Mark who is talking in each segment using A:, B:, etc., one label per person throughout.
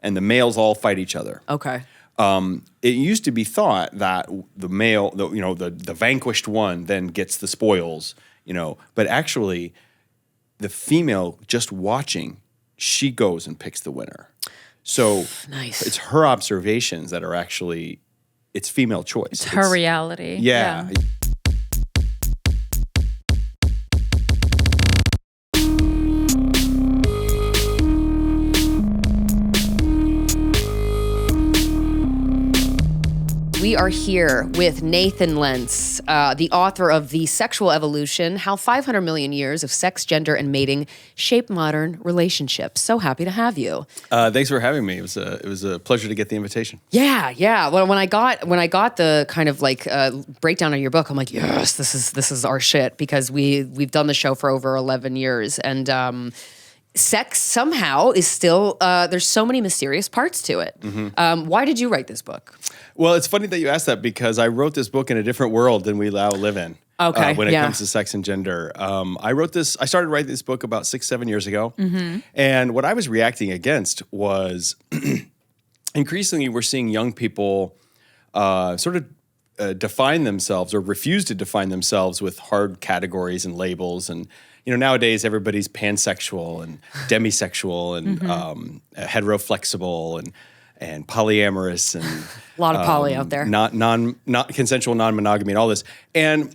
A: and the males all fight each other.
B: Okay.
A: It used to be thought that the male, the vanquished one then gets the spoils, but actually the female just watching, she goes and picks the winner. So
B: nice.
A: It's her observations that are actually, it's female choice.
C: It's her reality.
A: Yeah.
B: We are here with Nathan Lents, the author of The Sexual Evolution, How 500 Million Years of Sex, Gender, and Mating Shape Modern Relationships. So happy to have you.
A: Thanks for having me. It was a pleasure to get the invitation.
B: Yeah. Well, when I got the kind of like breakdown of your book, I'm like, yes, this is our shit, because we've done the show for over 11 years, and sex somehow is still there's so many mysterious parts to it. Mm-hmm. Why did you write this book?
A: Well, it's funny that you asked that, because I wrote this book in a different world than we now live in.
B: Okay,
A: when it comes to sex and gender. I started writing this book about 6-7 years ago. Mm-hmm. And what I was reacting against was increasingly we're seeing young people sort of define themselves or refuse to define themselves with hard categories and labels. And, nowadays everybody's pansexual and demisexual and heteroflexible and polyamorous and
B: a lot of poly out there.
A: Not consensual, non-monogamy, and all this. And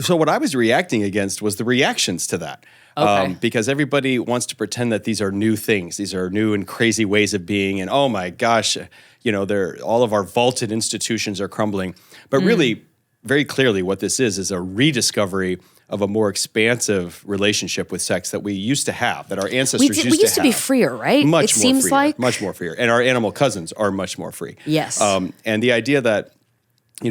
A: so what I was reacting against was the reactions to that.
B: Okay.
A: Because everybody wants to pretend that these are new things. These are new and crazy ways of being. And oh my gosh, all of our vaulted institutions are crumbling. But really, very clearly what this is a rediscovery of a more expansive relationship with sex that we used to have, that our ancestors used to have.
B: We used to be freer, right?
A: Much
B: it
A: more
B: seems
A: freer,
B: like.
A: much more freer. And our animal cousins are much more free.
B: Yes.
A: And the idea that,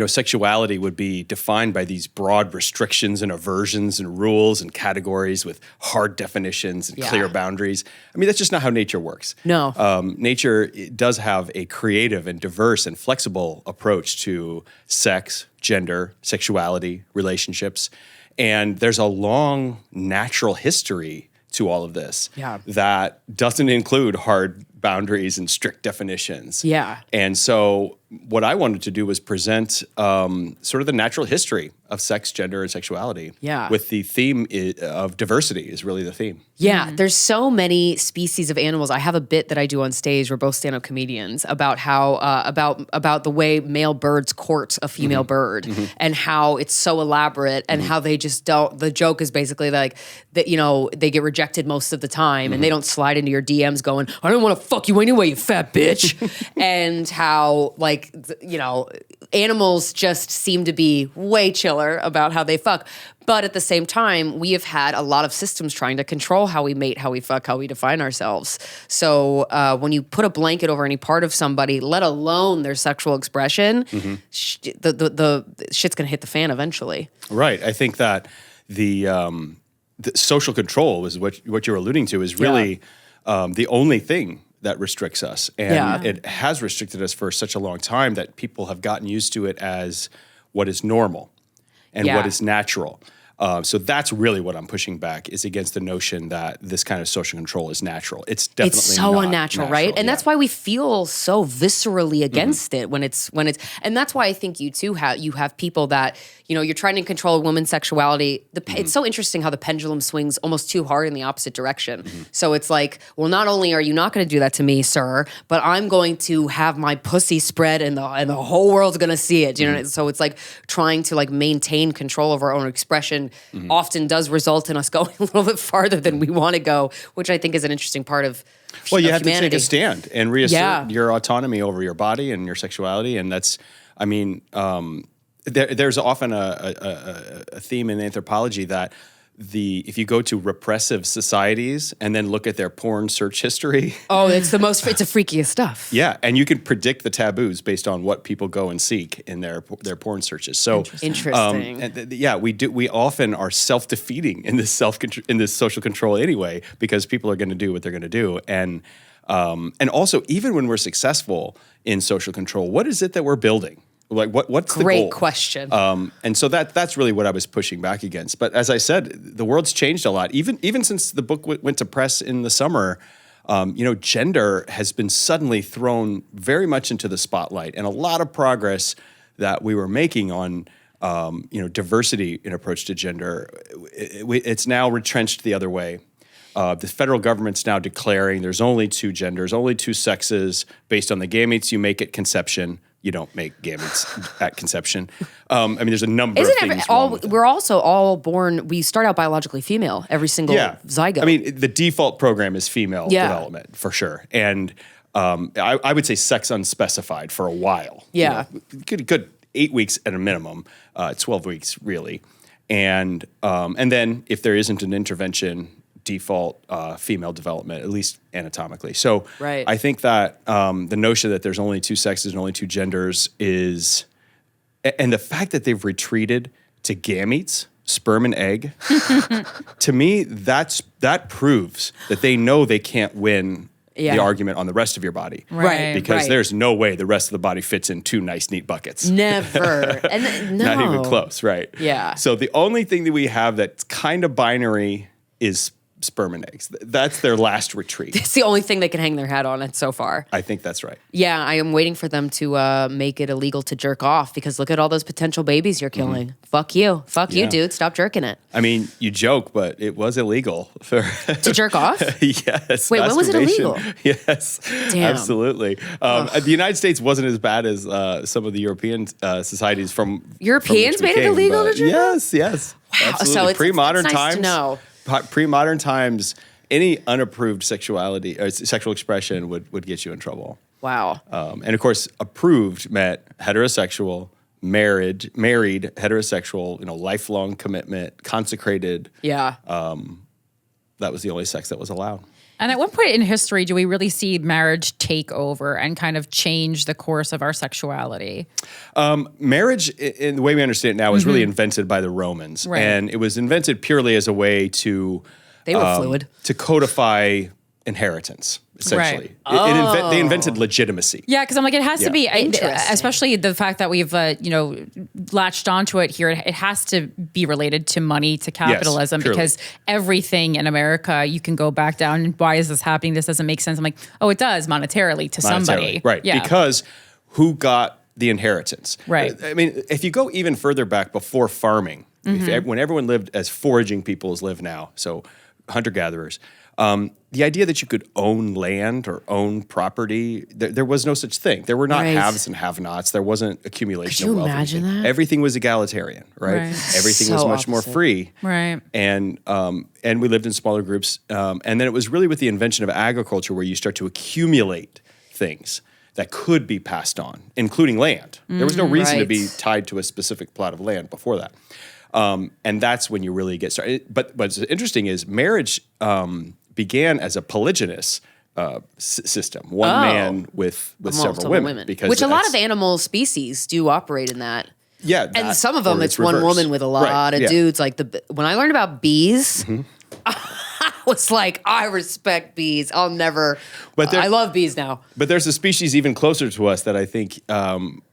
A: sexuality would be defined by these broad restrictions and aversions and rules and categories with hard definitions and clear boundaries. I mean, that's just not how nature works.
B: No.
A: Nature does have a creative and diverse and flexible approach to sex, gender, sexuality, relationships. And there's a long natural history to all of this that doesn't include hard boundaries and strict definitions.
B: Yeah.
A: And so what I wanted to do was present sort of the natural history of sex, gender, and sexuality.
B: Yeah.
A: With the theme of diversity is really the theme.
B: Yeah, there's so many species of animals. I have a bit that I do on stage. We're both stand-up comedians about how about the way male birds court a female bird, and how it's so elaborate, and how they just don't. The joke is basically like that. They get rejected most of the time, and they don't slide into your DMs going, "I don't want to fuck you anyway, you fat bitch," and how animals just seem to be way chiller about how they fuck. But at the same time, we have had a lot of systems trying to control how we mate, how we fuck, how we define ourselves. So when you put a blanket over any part of somebody, let alone their sexual expression, the shit's gonna hit the fan eventually.
A: Right. I think that the social control is what you're alluding to is really the only thing that restricts us. And it has restricted us for such a long time that people have gotten used to it as what is normal and what is natural. So that's really what I'm pushing back, is against the notion that this kind of social control is natural. It's definitely
B: it's so
A: not
B: unnatural,
A: natural,
B: right? And that's why we feel so viscerally against it when it's, and that's why I think you too have people that, you're trying to control a woman's sexuality. It's so interesting how the pendulum swings almost too hard in the opposite direction. So it's like, well, not only are you not going to do that to me, sir, but I'm going to have my pussy spread and the whole world's going to see it. So it's like trying to maintain control of our own expression often does result in us going a little bit farther than we want to go, which I think is an interesting part of
A: Well, you have
B: humanity.
A: to take a stand and reassert your autonomy over your body and your sexuality. And that's, there's often a theme in anthropology that if you go to repressive societies and then look at their porn search history. Oh,
B: it's the freakiest stuff.
A: Yeah, and you can predict the taboos based on what people go and seek in their porn searches. So
B: interesting.
A: We often are self-defeating in this social control anyway, because people are going to do what they're going to do. And also, even when we're successful in social control, what is it that we're building? Like what's the goal?
B: Great question.
A: And so that's really what I was pushing back against. But as I said, the world's changed a lot. Even since the book went to press in the summer, Gender has been suddenly thrown very much into the spotlight, and a lot of progress that we were making on, diversity in approach to gender, it's now retrenched the other way. The federal government's now declaring there's only two genders, only two sexes based on the gametes you make at conception. You don't make gametes at conception. There's a number of things wrong with it.
B: We're also all born, we start out biologically female, every single zygote.
A: The default program is female development, for sure. And I would say sex unspecified for a while.
B: Yeah.
A: Good 8 weeks at a minimum, 12 weeks really. And then if there isn't an intervention, default female development, at least anatomically. So I think that the notion that there's only two sexes and only two genders is, and the fact that they've retreated to gametes, sperm and egg, to me, that proves that they know they can't win the argument on the rest of your body.
B: Right.
A: Because there's no way the rest of the body fits in two nice, neat buckets.
B: Never.
A: Not even close, right?
B: Yeah.
A: So the only thing that we have that's kind of binary is sperm and eggs. That's their last retreat.
B: It's the only thing they can hang their hat on it so far.
A: I think that's right.
B: Yeah, I am waiting for them to make it illegal to jerk off, because look at all those potential babies you're killing. Mm-hmm. Fuck you. Fuck you, dude. Stop jerking it.
A: You joke, but it was illegal.
B: To jerk off?
A: Yes.
B: Wait, when was it illegal?
A: Yes. Damn. Absolutely. The United States wasn't as bad as some of the European societies from
B: Europeans made it illegal to jerk off?
A: Yes.
B: Wow.
A: Absolutely.
B: So it's
A: Pre-modern
B: nice
A: times.
B: To know.
A: Pre-modern times, any unapproved sexuality or sexual expression would get you in trouble.
B: Wow.
A: And of course, approved meant heterosexual, married, heterosexual, lifelong commitment, consecrated.
B: Yeah.
A: That was the only sex that was allowed.
C: And at what point in history do we really see marriage take over and kind of change the course of our sexuality?
A: Marriage, in the way we understand it now, was really invented by the Romans.
C: Right.
A: And it was invented purely as a way to...
B: They were fluid.
A: To codify inheritance, essentially. Right. They invented legitimacy.
C: Yeah, because I'm like, it has to be, especially the fact that we've, latched onto it here. It has to be related to money, to capitalism, because everything in America, you can go back down and why is this happening? This doesn't make sense. I'm like, oh, it does monetarily to somebody.
A: Right,
C: yeah.
A: Because who got the inheritance?
C: Right.
A: If you go even further back before farming, when everyone lived as foraging peoples live now, so hunter-gatherers, the idea that you could own land or own property, there was no such thing. There were not haves and have-nots. There wasn't accumulation of wealth.
B: Could you imagine that?
A: Everything was egalitarian, right? Everything was much more free.
C: Right.
A: And we lived in smaller groups. And then it was really with the invention of agriculture where you start to accumulate things that could be passed on, including land. There was no reason to be tied to a specific plot of land before that. And that's when you really get started. But what's interesting is marriage began as a polygynous system, one man with several women. Because
B: which a lot of animal species do operate in that.
A: Yeah.
B: And some of them, it's one woman with a lot of dudes. Like when I learned about bees, I was like, I respect bees. I'll never, I love bees now.
A: But there's a species even closer to us that I think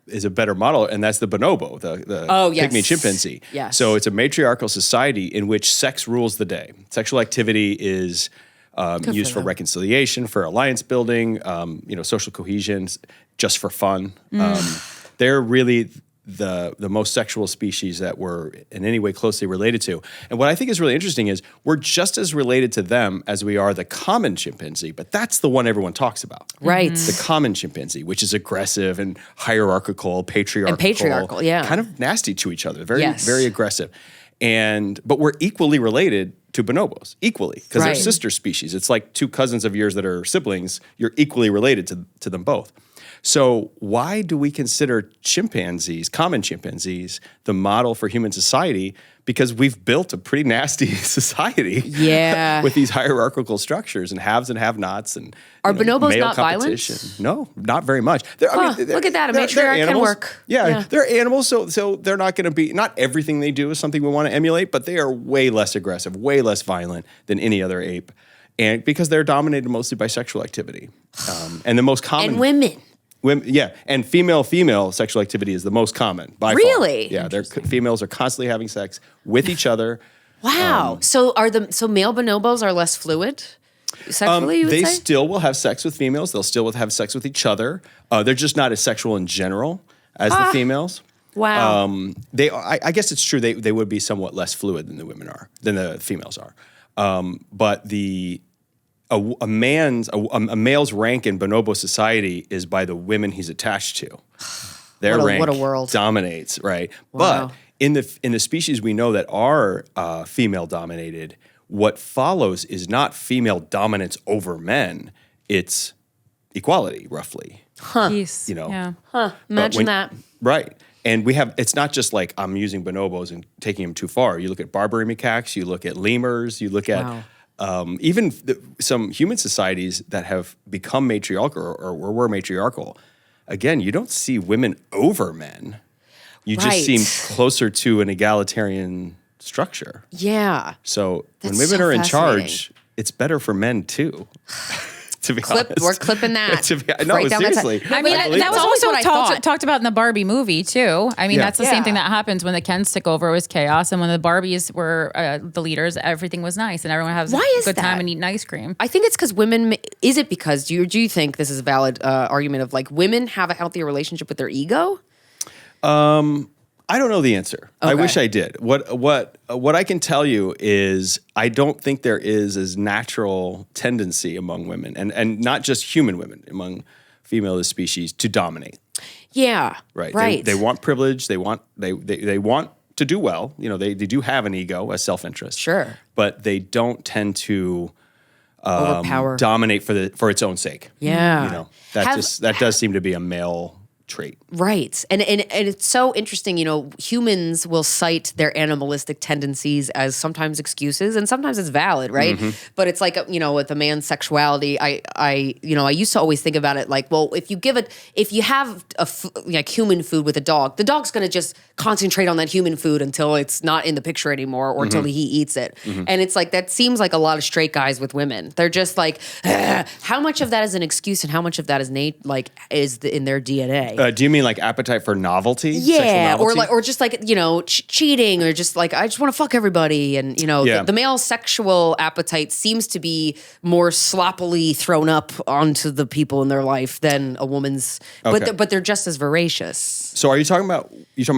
A: is a better model, and that's the bonobo, the pygmy chimpanzee.
B: Yes.
A: So it's a matriarchal society in which sex rules the day. Sexual activity is used for reconciliation, for alliance building, social cohesion, just for fun. They're really the most sexual species that we're in any way closely related to. And what I think is really interesting is we're just as related to them as we are the common chimpanzee, but that's the one everyone talks about.
B: Right.
A: The common chimpanzee, which is aggressive and hierarchical, patriarchal. Kind of nasty to each other, very aggressive. But we're equally related to bonobos, because they're sister species. It's like two cousins of yours that are siblings. You're equally related to them both. So why do we consider chimpanzees, common chimpanzees, the model for human society? Because we've built a pretty nasty society with these hierarchical structures and haves and have-nots. And
B: are bonobos not violent?
A: No, not very much.
B: Look at that. A matriarch can work.
A: Yeah, they're animals, so they're not going to be, not everything they do is something we want to emulate, but they are way less aggressive, way less violent than any other ape. And because they're dominated mostly by sexual activity. And the most common...
B: And women.
A: And female sexual activity is the most common by far.
B: Really?
A: Yeah, females are constantly having sex with each other.
B: Wow. So male bonobos are less fluid? sexually, you would
A: they
B: say?
A: still will have sex with females. They'll still have sex with each other. They're just not as sexual in general as the females.
B: Wow.
A: I guess it's true. They would be somewhat less fluid than the females are. But a male's rank in bonobo society is by the women he's attached to. Their rank
B: what a world.
A: dominates, right?
B: Wow.
A: But in the species we know that are female dominated, what follows is not female dominance over men; it's equality, roughly.
C: Peace.
B: Imagine that.
A: Right. And it's not just like I'm using bonobos and taking them too far. You look at Barbary macaques, you look at lemurs, you look at even some human societies that have become matriarchal or were matriarchal. Again, you don't see women over men. You just seem closer to an egalitarian structure.
B: Yeah.
A: So
B: That's
A: when women
B: so
A: are in
B: fascinating.
A: charge, it's better for men too. To be honest.
B: We're clipping that.
A: No,
B: Right down that
A: seriously.
B: side.
C: I mean,
A: believe
C: that was
B: always what I
C: also
B: thought.
C: talked about in the Barbie movie too. I mean,
A: Yeah.
C: that's the same thing
B: Yeah.
C: that happens when the Kens took over. It was chaos, and when the Barbies were the leaders, everything was nice, and everyone has
B: Why
C: a
B: is
C: good time
B: that?
C: and eating ice cream.
B: I think it's because women. Is it because do you think this is a valid argument of like women have a healthier relationship with their ego?
A: I don't know the answer. I
B: Okay.
A: wish I did. What I can tell you is I don't think there is as natural tendency among women, and not just human women, among female species to dominate.
B: Yeah.
A: Right.
B: Right.
A: They want privilege. They want to do well. You know, they do have an ego, a self-interest.
B: Sure.
A: But they don't tend to
B: Overpower.
A: dominate for its own sake.
B: Yeah.
A: You know, that does seem to be a male trait.
B: Right. And it's so interesting, humans will cite their animalistic tendencies as sometimes excuses and sometimes it's valid, right?
A: Mm-hmm.
B: But it's like, with a man's sexuality, I used to always think about it like, well, if you have like human food with a dog, the dog's going to just concentrate on that human food until it's not in the picture anymore or until he eats it. And it's like, that seems like a lot of straight guys with women. They're just like, how much of that is an excuse and how much of that is in their DNA?
A: Do you mean like appetite for novelty?
B: Yeah,
A: Sexual novelty?
B: or just like cheating, or just like I just want to fuck everybody, and
A: Yeah.
B: the male sexual appetite seems to be more sloppily thrown up onto the people in their life than a woman's.
A: Okay.
B: But they're just as voracious.
A: So are you talking about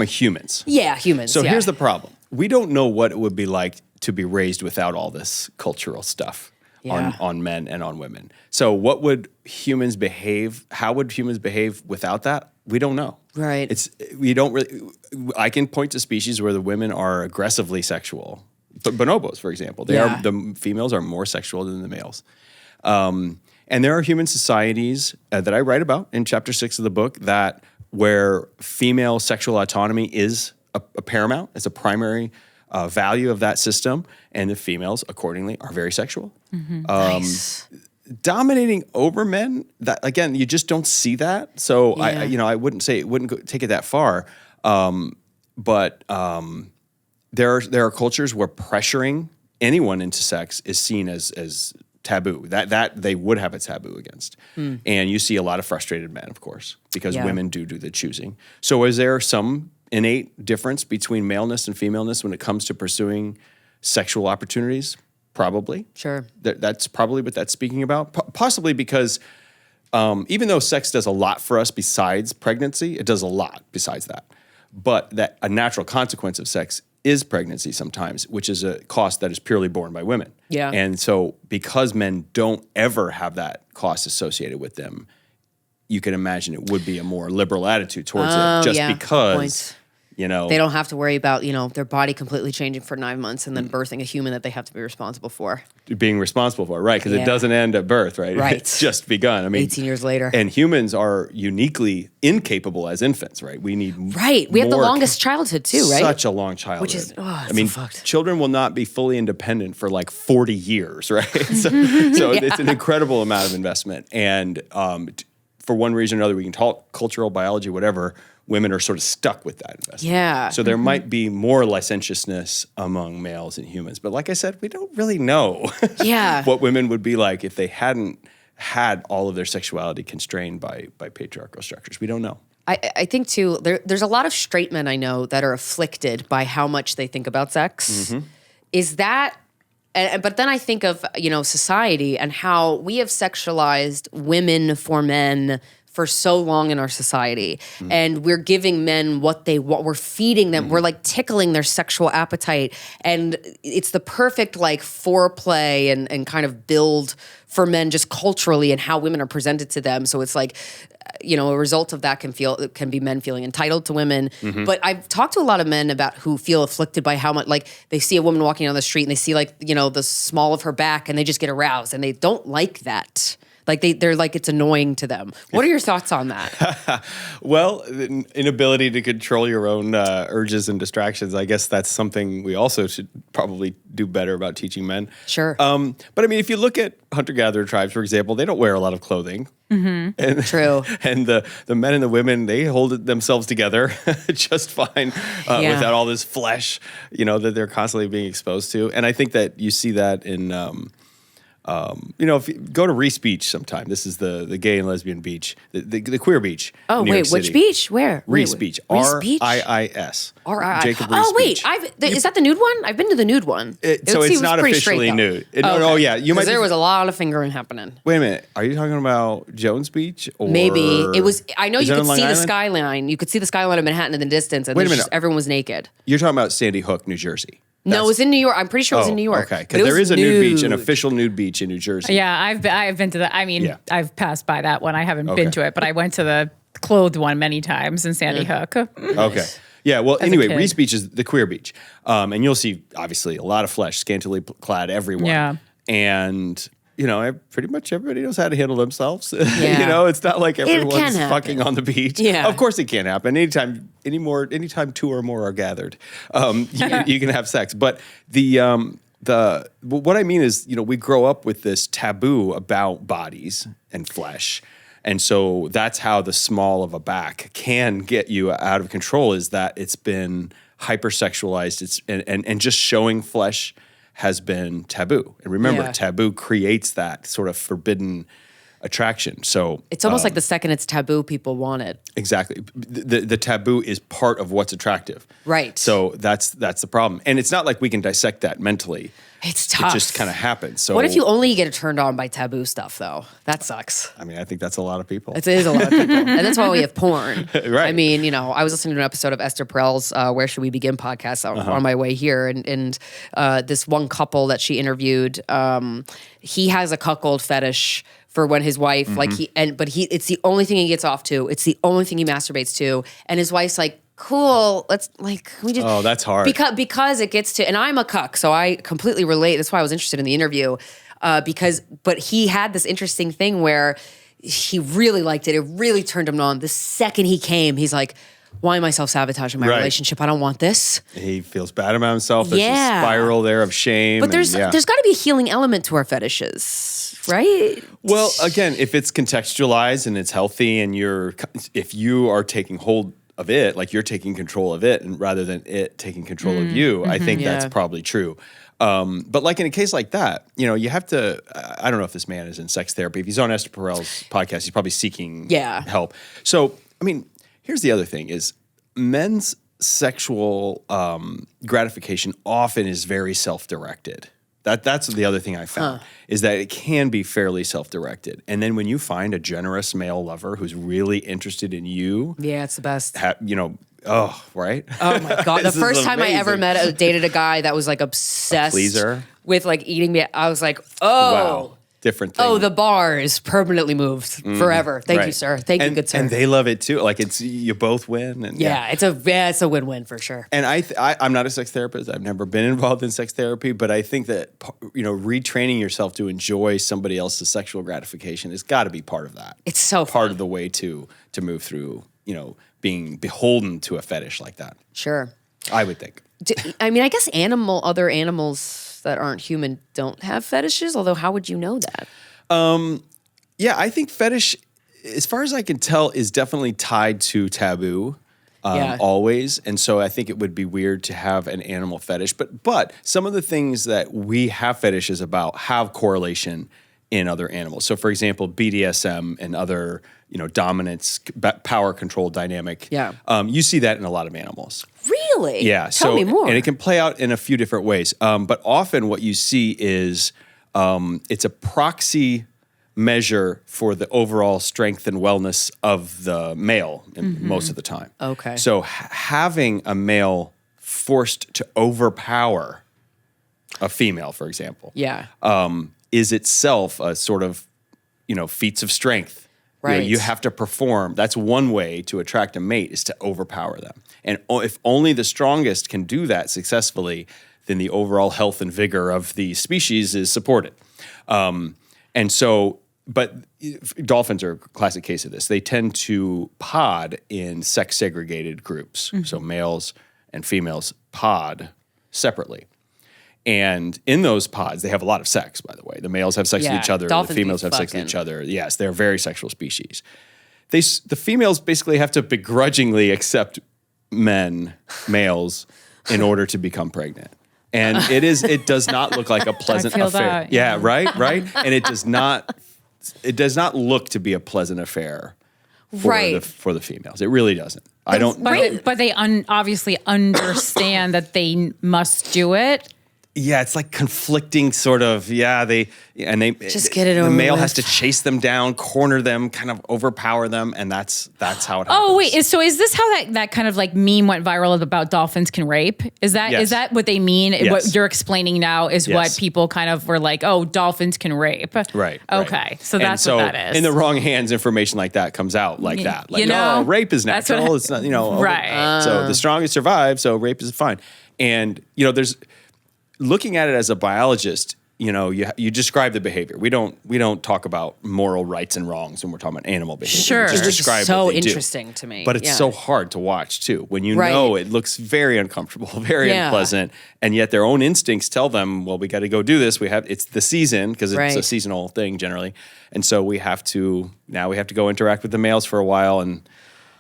A: humans?
B: Yeah, humans.
A: So
B: yeah.
A: here's the problem. We don't know what it would be like to be raised without all this cultural stuff
B: Yeah.
A: on men and on women. So what would humans behave? How would humans behave without that? We don't know.
B: Right.
A: I can point to species where the women are aggressively sexual. But bonobos, for example,
B: Yeah.
A: the females are more sexual than the males. And there are human societies that I write about in chapter 6 of the book where female sexual autonomy is a paramount. It's a primary value of that system, and the females, accordingly, are very sexual.
B: Nice.
A: Dominating over men, that again, you just don't see that. So
B: Yeah.
A: I wouldn't say take it that far. But there are cultures where pressuring anyone into sex is seen as taboo. That they would have a taboo against. And you see a lot of frustrated men, of course, because
B: Yeah.
A: women do the choosing. So is there some innate difference between maleness and femaleness when it comes to pursuing sexual opportunities? Probably.
B: Sure.
A: That's probably what that's speaking about. Possibly because even though sex does a lot for us besides pregnancy, it does a lot besides that. But that a natural consequence of sex is pregnancy sometimes, which is a cost that is purely borne by women.
B: Yeah.
A: And so because men don't ever have that cost associated with them, you can imagine it would be a more liberal attitude towards it just
B: yeah.
A: because,
B: Point.
A: They
B: don't have to worry about, their body completely changing for 9 months and then birthing a human that they have to be responsible for.
A: being responsible for it, right? Because
B: Yeah.
A: it doesn't end at birth, right?
B: Right.
A: It's just begun. I mean,
B: 18 years later.
A: And humans are uniquely incapable as infants, right? We need
B: Right. We have the
A: more
B: longest childhood too, right?
A: Such a long childhood.
B: Which is- oh, it's
A: I mean,
B: so fucked.
A: children will not be fully independent for like 40 years, right? So it's an incredible amount of investment. And for one reason or another, we can talk cultural, biology, whatever, women are sort of stuck with that investment.
B: Yeah.
A: So there might be more licentiousness among males and humans. But like I said, we don't really know
B: Yeah.
A: what women would be like if they hadn't had all of their sexuality constrained by patriarchal structures. We don't know.
B: I think too, there's a lot of straight men I know that are afflicted by how much they think about sex.
A: Mm-hmm.
B: Is that But then I think of, society and how we have sexualized women for men for so long in our society. And we're giving men what they want. We're feeding them. We're like tickling their sexual appetite. And it's the perfect like foreplay and kind of build for men just culturally and how women are presented to them. So it's like, a result of that can be men feeling entitled to women. But I've talked to a lot of men about who feel afflicted by how much, like they see a woman walking down the street and they see like, the small of her back and they just get aroused and they don't like that. Like they're like, it's annoying to them. What are your thoughts on that?
A: Well, the inability to control your own urges and distractions. I guess that's something we also should probably do better about teaching men.
B: Sure.
A: But I mean, if you look at hunter-gatherer tribes, for example, they don't wear a lot of clothing. And,
B: True.
A: And the men and the women, they hold themselves together just fine without all this flesh, that they're constantly being exposed to. And I think that you see that in... if you go to Reese Beach sometime, this is the gay and lesbian beach, the queer beach.
B: Oh,
A: in New York
B: which
A: City.
B: beach? Where?
A: Reese Beach.
B: R-I-I-S.
A: R-I-I-S. Jacob Reese
B: Oh, wait.
A: Beach.
B: Is that the nude one? I've been to the nude one.
A: So it's not officially nude.
B: Oh,
A: yeah. You might.
B: There was a lot of fingering happening.
A: Wait a minute. Are you talking about Jones Beach? Or
B: maybe. It was. I know you could see the
A: Island?
B: skyline. You could see the skyline of Manhattan in the distance. And
A: Wait a minute.
B: everyone was naked.
A: You're talking about Sandy Hook, New Jersey.
B: No, it was in New York. I'm pretty sure it was in New York.
A: Okay, because there is a nude beach, an official nude beach in New Jersey.
C: Yeah, I've been to that. I mean, I've passed by that one. I haven't been to it, but I went to the clothed one many times in Sandy Hook.
A: Okay. Yeah, well,
C: As a
A: anyway,
C: kid.
A: Reese Beach is the queer beach. And you'll see, obviously, a lot of flesh, scantily clad everyone.
C: Yeah.
A: And, pretty much everybody knows how to handle themselves.
B: Yeah.
A: It's not like everyone's
B: can happen.
A: fucking on the beach.
B: Yeah.
A: Of course it can't happen. Anytime two or more are gathered, you can have sex. But what I mean is, we grow up with this taboo about bodies and flesh. And so that's how the small of a back can get you out of control, is that it's been hypersexualized. And just showing flesh has been taboo. And remember, taboo creates that sort of forbidden attraction. So
B: it's almost like the second it's taboo, people want it.
A: Exactly. The taboo is part of what's attractive.
B: Right.
A: So that's the problem. And it's not like we can dissect that mentally.
B: It's tough.
A: It just kind of happens. So
B: what if you only get turned on by taboo stuff, though? That sucks.
A: I mean, I think that's a lot of people.
B: It is a lot of people. And that's why we have porn.
A: Right.
B: I mean, I was listening to an episode of Esther Perel's Where Should We Begin podcast on my way here. And this one couple that she interviewed, he has a cuckold fetish for when his wife, it's the only thing he gets off to. It's the only thing he masturbates to. And his wife's like, cool, let's can we just...
A: Oh, that's hard.
B: Because it gets to... And I'm a cuck, so I completely relate. That's why I was interested in the interview. But he had this interesting thing where he really liked it. It really turned him on. The second he came, he's like, why am I self-sabotaging my relationship? I don't want this.
A: He feels bad about himself. There's a spiral there of shame.
B: But there's got to be a healing element to our fetishes, right?
A: Well, again, if it's contextualized and it's healthy, and if you are taking hold of it, like you're taking control of it, and rather than it taking control of you, I think that's probably true. But like in a case like that, you have to, I don't know if this man is in sex therapy. If he's on Esther Perel's podcast, he's probably seeking help. So, I mean, here's the other thing is men's sexual gratification often is very self-directed. That's the other thing I found is that it can be fairly self-directed. And then when you find a generous male lover who's really interested in you.
B: Yeah, it's the best.
A: Right?
B: Oh my God. The first time I ever dated a guy that was like obsessed with like eating me, I was like,
A: wow. Different thing.
B: Oh, the bar is permanently moved forever. Thank you, sir. Thank you, good sir.
A: And they love it too. Like you both win. And
B: it's a win-win for sure.
A: And I'm not a sex therapist. I've never been involved in sex therapy, but I think that retraining yourself to enjoy somebody else's sexual gratification has got to be part of that.
B: It's so
A: part of the way to move through. Being beholden to a fetish like that.
B: Sure.
A: I would think.
B: I mean, I guess other animals that aren't human don't have fetishes, although how would you know that?
A: I think fetish, as far as I can tell, is definitely tied to taboo always. And so I think it would be weird to have an animal fetish. But some of the things that we have fetishes about have correlation in other animals. So for example, BDSM and other, dominance, power control dynamic.
B: Yeah.
A: You see that in a lot of animals.
B: Really?
A: Yeah.
B: Tell me more.
A: And it can play out in a few different ways. But often what you see is it's a proxy measure for the overall strength and wellness of the male most of the time.
B: Okay.
A: So having a male forced to overpower a female, for example, is itself a sort of, feats of strength.
B: Right.
A: You have to perform. That's one way to attract a mate, is to overpower them. And if only the strongest can do that successfully, then the overall health and vigor of the species is supported. But dolphins are a classic case of this. They tend to pod in sex-segregated groups. So males and females pod separately. And in those pods, they have a lot of sex, by the way. The males have sex with each other. The females have sex with each other. Yes, they're a very sexual species. The females basically have to begrudgingly accept males, in order to become pregnant. And it does not look like a pleasant affair.
C: That,
A: yeah, right? And it does not look to be a pleasant affair for the females. It really doesn't.
C: But they obviously understand that they must do it.
A: Yeah, it's like conflicting sort of. Yeah, they
B: just get it over.
A: The male
B: with.
A: has to chase them down, corner them, kind of overpower them, and that's how it happens.
C: Oh wait, so is this how that kind of like meme went viral about dolphins can rape? Is that what they mean?
A: Yes.
C: What you're explaining now is what people kind of were like, oh, dolphins can rape.
A: Right.
C: Okay, so that's what that is.
A: In the wrong hands, information like that comes out like that. Like, rape is natural. It's not,
C: right.
A: So the strongest survive. So rape is fine. And there's. Looking at it as a biologist, you describe the behavior. We don't talk about moral rights and wrongs when we're talking about animal behavior.
B: Sure,
A: we just describe
B: so
A: what they
B: interesting
A: do.
B: to me.
A: But it's so hard to watch too. When know it looks very uncomfortable, very unpleasant, and yet their own instincts tell them, well, we got to go do this. It's the season, because it's a seasonal thing generally, and so we have to go interact with the males for a while, and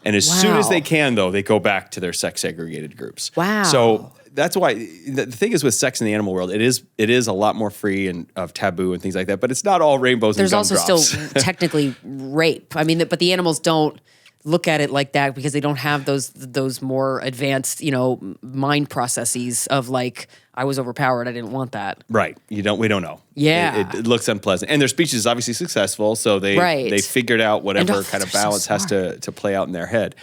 A: as soon as they can, though, they go back to their sex segregated groups.
B: Wow.
A: So. That's why the thing is with sex in the animal world, it is a lot more free and of taboo and things like that. But it's not all rainbows and gumdrops.
B: There's also still technically rape. I mean, but the animals don't look at it like that because they don't have those more advanced, mind processes of like, I was overpowered, I didn't want that.
A: Right. We don't know.
B: Yeah.
A: It looks unpleasant. And their speech is obviously successful, so they figured out whatever kind of balance has to play out in their head.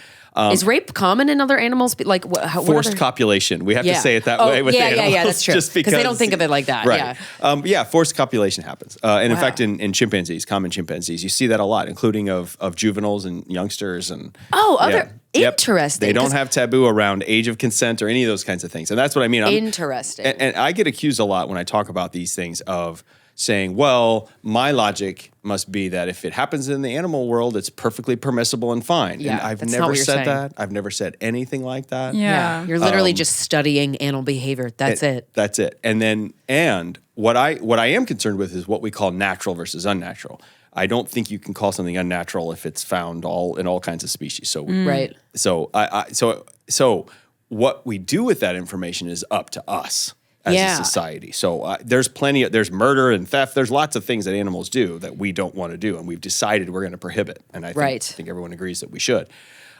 B: Is rape common in other animals? Like
A: forced copulation. We have to say it that way with animals.
B: Yeah, that's true.
A: Just because
B: they don't think of it like that.
A: Right. Forced copulation happens. And in fact, in chimpanzees, common chimpanzees, you see that a lot, including of juveniles and youngsters. And
B: interesting.
A: They don't have taboo around age of consent or any of those kinds of things. And that's what I mean.
B: Interesting.
A: And I get accused a lot when I talk about these things of saying, well, my logic must be that if it happens in the animal world, it's perfectly permissible and fine.
B: Yeah,
A: and I've never said that. I've never said anything like that.
C: Yeah.
B: You're literally just studying animal behavior. That's it.
A: That's it. And what I am concerned with is what we call natural versus unnatural. I don't think you can call something unnatural if it's found in all kinds of species. So
B: right.
A: So what we do with that information is up to us as a society. So there's murder and theft. There's lots of things that animals do that we don't want to do, and we've decided we're going to prohibit. And I think everyone agrees that we should.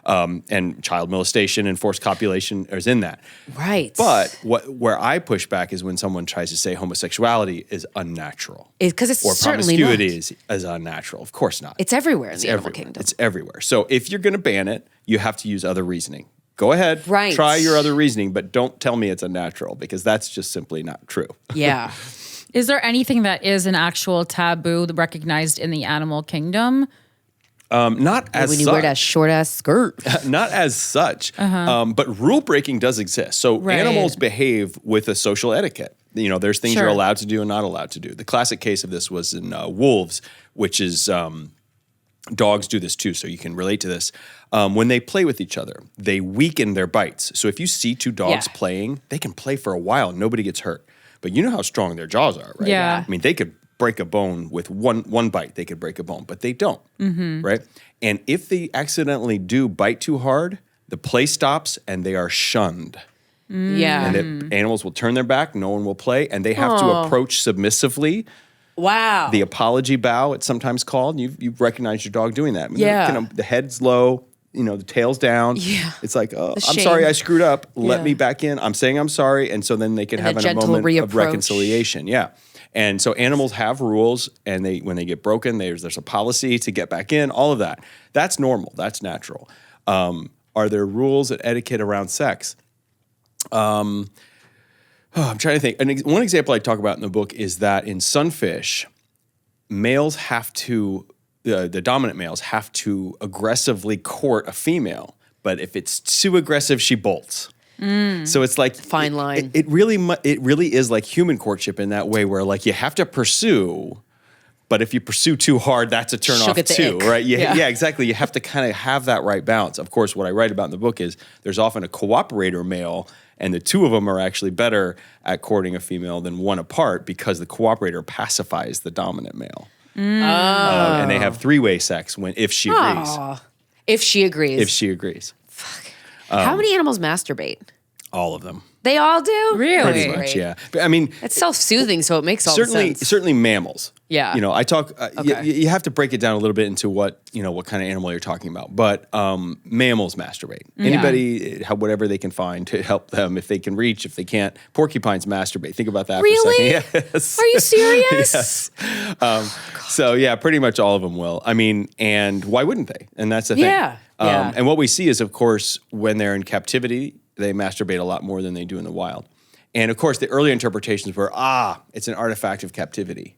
A: And child molestation and forced copulation is in that.
B: Right.
A: But where I push back is when someone tries to say homosexuality is unnatural.
B: Because it's
A: or
B: certainly
A: promiscuity is unnatural. Of course not.
B: It's everywhere in the animal kingdom.
A: It's everywhere. So if you're going to ban it, you have to use other reasoning. Go ahead, try your other reasoning, but don't tell me it's unnatural, because that's just simply not true.
B: Yeah.
C: Is there anything that is an actual taboo recognized in the animal kingdom?
A: Not as
B: when you
A: such.
B: wear that short ass skirt.
A: Not as such. But rule breaking does exist. So animals behave with a social etiquette. There's things you're allowed to do and not allowed to do. The classic case of this was in wolves, which is dogs do this too, so you can relate to this. When they play with each other, they weaken their bites. So if you see two dogs playing, they can play for a while and nobody gets hurt. But you know how strong their jaws are, right?
C: Yeah.
A: I mean, they could break a bone with one bite. They could break a bone, but they don't, right? And if they accidentally do bite too hard, the play stops and they are shunned.
B: Yeah.
A: And the animals will turn their back, no one will play, and they have to approach submissively.
B: Wow.
A: The apology bow, it's sometimes called. You've recognized your dog doing that. I mean, the head's low, the tail's down.
B: Yeah.
A: It's like, oh, I'm sorry, I screwed up. Let me back in. I'm saying I'm sorry. And so then they can have a moment of reconciliation. Yeah. And so animals have rules, and when they get broken, there's a policy to get back in, all of that. That's normal. That's natural. Are there rules and etiquette around sex? I'm trying to think. One example I talk about in the book is that in sunfish, males have to, the dominant males have to aggressively court a female. But if it's too aggressive, she bolts. So it's like
B: fine line.
A: It really is like human courtship in that way, where like you have to pursue, but if you pursue too hard, that's a turn off too, right? Yeah, exactly. You have to kind of have that right balance. Of course, what I write about in the book is there's often a cooperator male, and the two of them are actually better at courting a female than one apart because the cooperator pacifies the dominant male, and they have three-way sex if she agrees.
B: If she agrees.
A: If she agrees.
B: How many animals masturbate?
A: All of them.
B: They all do?
C: Really?
A: Pretty much, yeah. But I mean,
B: it's self-soothing, so it makes all the sense.
A: Certainly mammals.
B: Yeah.
A: I talk. You have to break it down a little bit into what kind of animal you're talking about. But mammals masturbate. Anybody, whatever they can find to help them. If they can reach, if they can't, porcupines masturbate. Think about that for a second. Yes.
B: Are you serious?
A: Yes. So yeah, pretty much all of them will. I mean, and why wouldn't they? And that's the thing.
B: Yeah.
A: And what we see is, of course, when they're in captivity, they masturbate a lot more than they do in the wild. And of course, the early interpretations were, it's an artifact of captivity.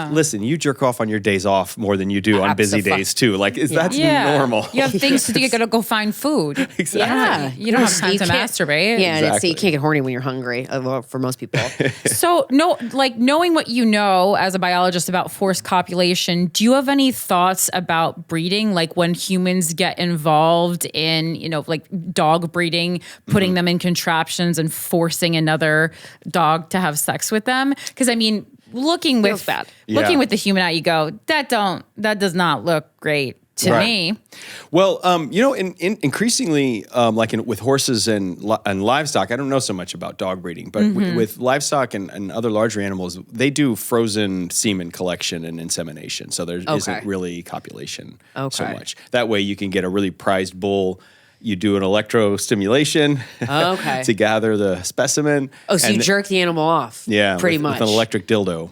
A: Listen, you jerk off on your days off more than you do on busy days too. Like, that's normal.
C: You have things to do. You got to go find food.
A: Exactly.
C: Yeah. You don't have time to masturbate.
B: Yeah, and you can't get horny when you're hungry. For most people.
C: So, knowing what you know as a biologist about forced copulation, do you have any thoughts about breeding? Like when humans get involved in, like dog breeding, putting them in contraptions and forcing another dog to have sex with them? Because I mean, looking with the human eye, you go, that does not look great to me.
A: Well, increasingly, with horses and livestock, I don't know so much about dog breeding, but with livestock and other larger animals, they do frozen semen collection and insemination. So there isn't really copulation so much. That way you can get a really prized bull. You do an electrostimulation to gather the specimen.
B: Oh, so you jerk the animal off?
A: Yeah,
B: pretty much
A: with an electric dildo.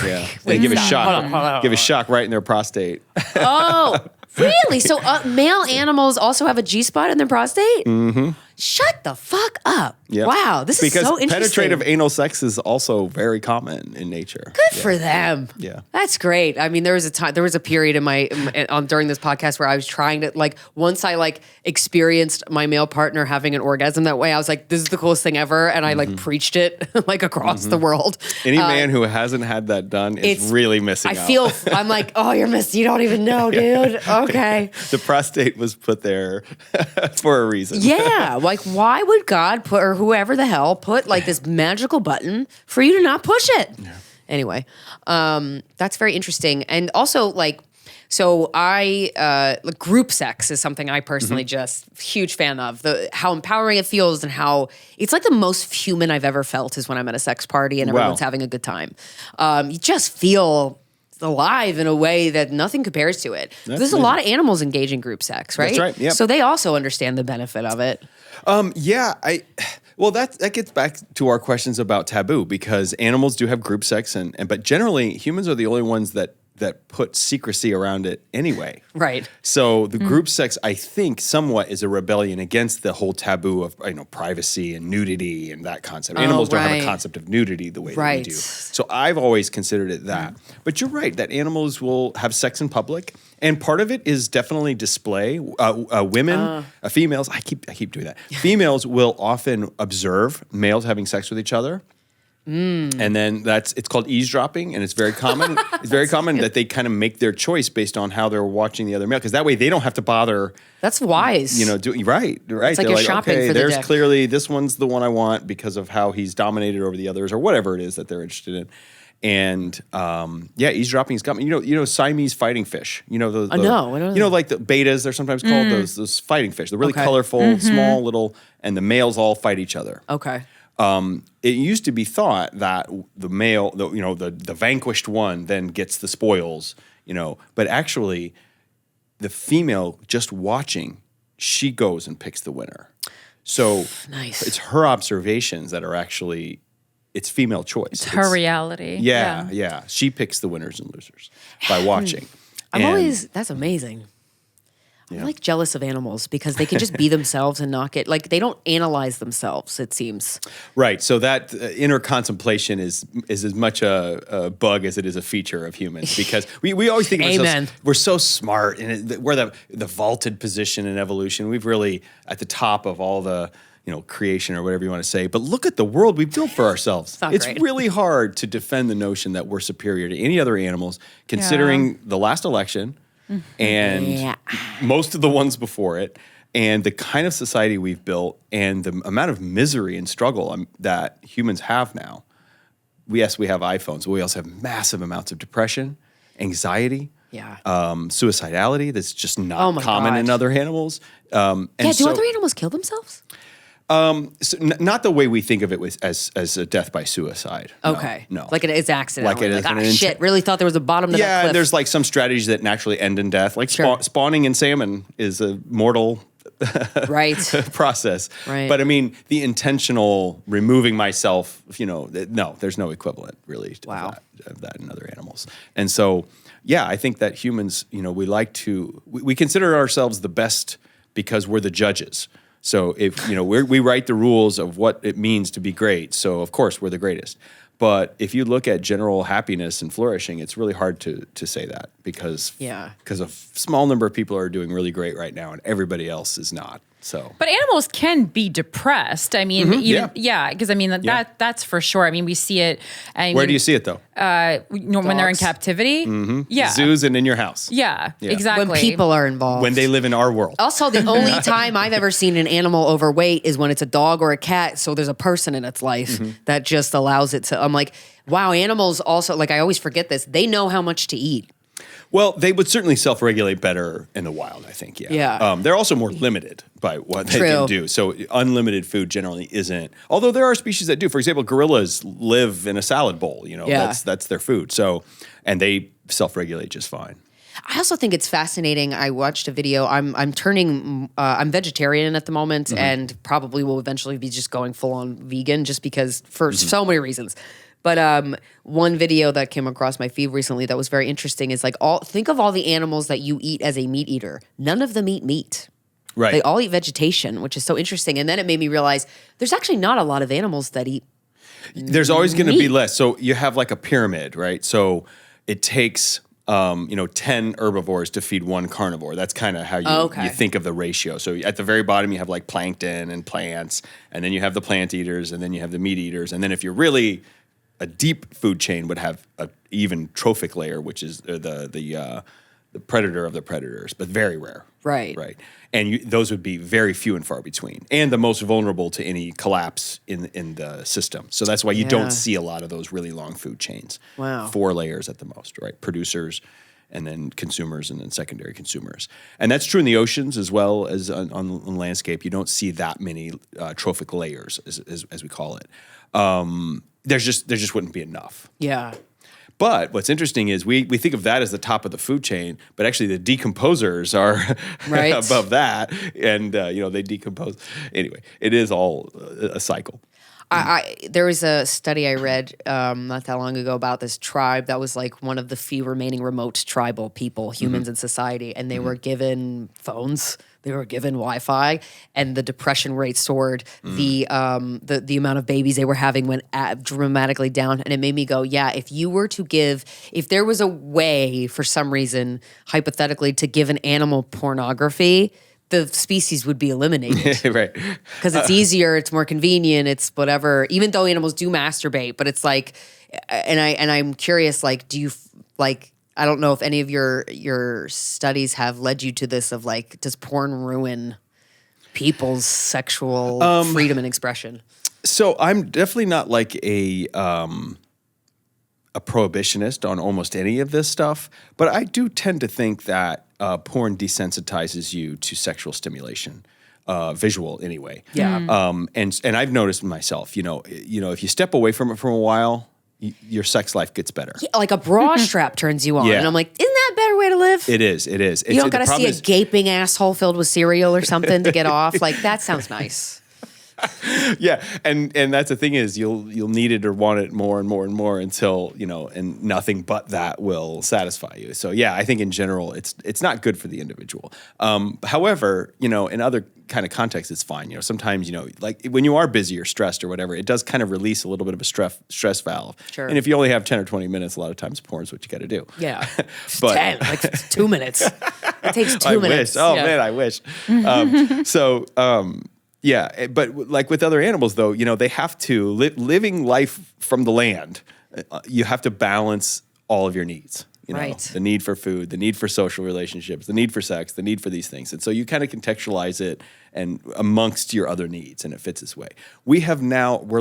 A: Yeah, they give a shock. Give a shock right in their prostate.
B: Oh, really? So male animals also have a G-spot in their prostate?
A: Mm-hmm.
B: Shut the fuck up.
A: Yep.
B: Wow, this is so interesting.
A: Because penetrative anal sex is also very common in nature.
B: Good for them.
A: Yeah.
B: That's great. I mean, there was a period during this podcast where I was trying to, once I experienced my male partner having an orgasm that way, I was like, this is the coolest thing ever. And I preached it across the world.
A: Any man who hasn't had that done is really missing out.
B: I'm like, oh, you're missing. You don't even know, dude. Okay.
A: The prostate was put there for a reason.
B: Yeah. Why would God put, or whoever the hell put this magical button for you to not push it? Yeah. Anyway, that's very interesting. And also so group sex is something I personally just huge fan of. How empowering it feels and how it's the most human I've ever felt is when I'm at a sex party and everyone's having a good time. You just feel alive in a way that nothing compares to it. There's a lot of animals engage in group sex, right?
A: That's right. Yep.
B: So they also understand the benefit of it.
A: That gets back to our questions about taboo, because animals do have group sex, but generally humans are the only ones that put secrecy around it anyway.
B: Right.
A: So the group sex, I think, somewhat is a rebellion against the whole taboo of privacy and nudity and that concept. Animals don't have a concept of nudity the way that we do. So I've always considered it that. But you're right that animals will have sex in public, and part of it is definitely display. Women, females, I keep doing that. Females will often observe males having sex with each other. And then it's called eavesdropping, and it's very common. It's very common that they kind of make their choice based on how they're watching the other male, because that way they don't have to bother.
B: That's wise.
A: Right.
B: It's like you're shopping for the
A: there's
B: dick.
A: clearly this one's the one I want because of how he's dominated over the others, or whatever it is that they're interested in. And eavesdropping's got me. Siamese fighting fish. I don't know. Like the betas, they're sometimes called those fighting fish. They're really colorful, small, little, and the males all fight each other.
B: Okay.
A: It used to be thought that the male, the vanquished one, then gets the spoils, but actually, the female just watching she goes and picks the winner. So
B: nice.
A: It's her observations that are actually, it's female choice.
C: It's her reality.
A: Yeah. She picks the winners and losers by watching.
B: That's amazing. I'm like jealous of animals because they can just be themselves and not get, like, they don't analyze themselves, it seems.
A: Right. So that inner contemplation is as much a bug as it is a feature of humans, because we always think of ourselves, we're so smart, and we're the vaulted position in evolution. We've really at the top of all the creation or whatever you want to say. But look at the world we've built for ourselves. It's really hard to defend the notion that we're superior to any other animals, considering the last election and most of the ones before it, and the kind of society we've built, and the amount of misery and struggle that humans have now. Yes, we have iPhones, but we also have massive amounts of depression, anxiety, suicidality that's just not common in other animals.
B: Do other animals kill themselves?
A: So not the way we think of it as a death by suicide.
B: Okay.
A: No.
B: Like it's accidental.
A: Like it is
B: shit, really thought there was a bottom to that cliff.
A: Yeah, there's like some strategies that naturally end in death. Like spawning in salmon is a mortal process.
B: Right.
A: But I mean, the intentional removing myself, no, there's no equivalent really of that in other animals. And so, I think that humans, we consider ourselves the best because we're the judges. So if we write the rules of what it means to be great, so of course we're the greatest. But if you look at general happiness and flourishing, it's really hard to say that because a small number of people are doing really great right now and everybody else is not. So,
C: but animals can be depressed. I mean, because that's for sure. I mean, we see it.
A: Where do you see it though?
C: When they're in captivity.
A: Mm-hmm. Yeah, zoos and in your house.
C: Yeah, exactly.
B: When people are involved.
A: When they live in our world.
B: Also, the only time I've ever seen an animal overweight is when it's a dog or a cat. So there's a person in its life that just allows it to. I'm like, wow, animals also, like I always forget this. They know how much to eat.
A: Well, they would certainly self-regulate better in the wild, I think, they're also more limited by what they can do. So unlimited food generally isn't, although there are species that do. For example, gorillas live in a salad bowl, that's their food. So, and they self-regulate just fine.
B: I also think it's fascinating. I watched a video. I'm vegetarian at the moment and probably will eventually be just going full on vegan just because for so many reasons. But one video that came across my feed recently that was very interesting is think of all the animals that you eat as a meat eater. None of them eat meat.
A: Right.
B: They all eat vegetation, which is so interesting. And then it made me realize there's actually not a lot of animals that eat
A: There's always going to be less. So you have like a pyramid, right? So it takes 10 herbivores to feed one carnivore. That's kind of how you think of the ratio. So at the very bottom, you have like plankton and plants, and then you have the plant eaters, and then you have the meat eaters. And then if you're really a deep food chain would have an even trophic layer, which is the predator of the predators, but very rare.
B: Right.
A: And those would be very few and far between, and the most vulnerable to any collapse in the system. So that's why you don't see a lot of those really long food chains.
B: Wow.
A: 4 layers at the most, right? Producers, and then consumers, and then secondary consumers. And that's true in the oceans as well as on the landscape. You don't see that many trophic layers, as we call it. There just wouldn't be enough.
B: Yeah.
A: But what's interesting is we think of that as the top of the food chain, but actually the decomposers are above that, and they decompose. Anyway, it is all a cycle.
B: There was a study I read not that long ago about this tribe that was like one of the few remaining remote tribal people, humans in society, and they were given phones. They were given Wi-Fi, and the depression rate soared. The amount of babies they were having went dramatically down, and it made me go, if there was a way for some reason, hypothetically, to give an animal pornography, the species would be eliminated.
A: Right.
B: Because it's easier, it's more convenient, it's whatever. Even though animals do masturbate, but it's like, and I'm curious, like, do you like? I don't know if any of your studies have led you to this of like, does porn ruin people's sexual freedom and expression?
A: So I'm definitely not like a prohibitionist on almost any of this stuff, but I do tend to think that porn desensitizes you to sexual stimulation, visual anyway.
B: Yeah.
A: And I've noticed myself, if you step away from it for a while, your sex life gets better.
B: Yeah, like a bra strap turns you on.
A: Yeah.
B: And I'm like, isn't that a better way to live?
A: It is.
B: You don't got to see a gaping asshole filled with cereal or something to get off. Like, that sounds nice.
A: Yeah, and that's the thing is you'll need it or want it more and more and more until and nothing but that will satisfy you. So yeah, I think in general it's not good for the individual. However, in other kind of contexts it's fine. Sometimes like when you are busy or stressed or whatever, it does kind of release a little bit of a stress valve.
B: Sure.
A: And if you only have 10 or 20 minutes, a lot of times porn's what you got to do.
B: Yeah,
A: but
B: 10, like 2 minutes. It takes 2 minutes.
A: Wish. Oh man, I wish. Yeah, but like with other animals, though, they have to living life from the land. You have to balance all of your needs.
B: Right.
A: The need for food, the need for social relationships, the need for sex, the need for these things, and so you kind of contextualize it and amongst your other needs, and it fits this way. We're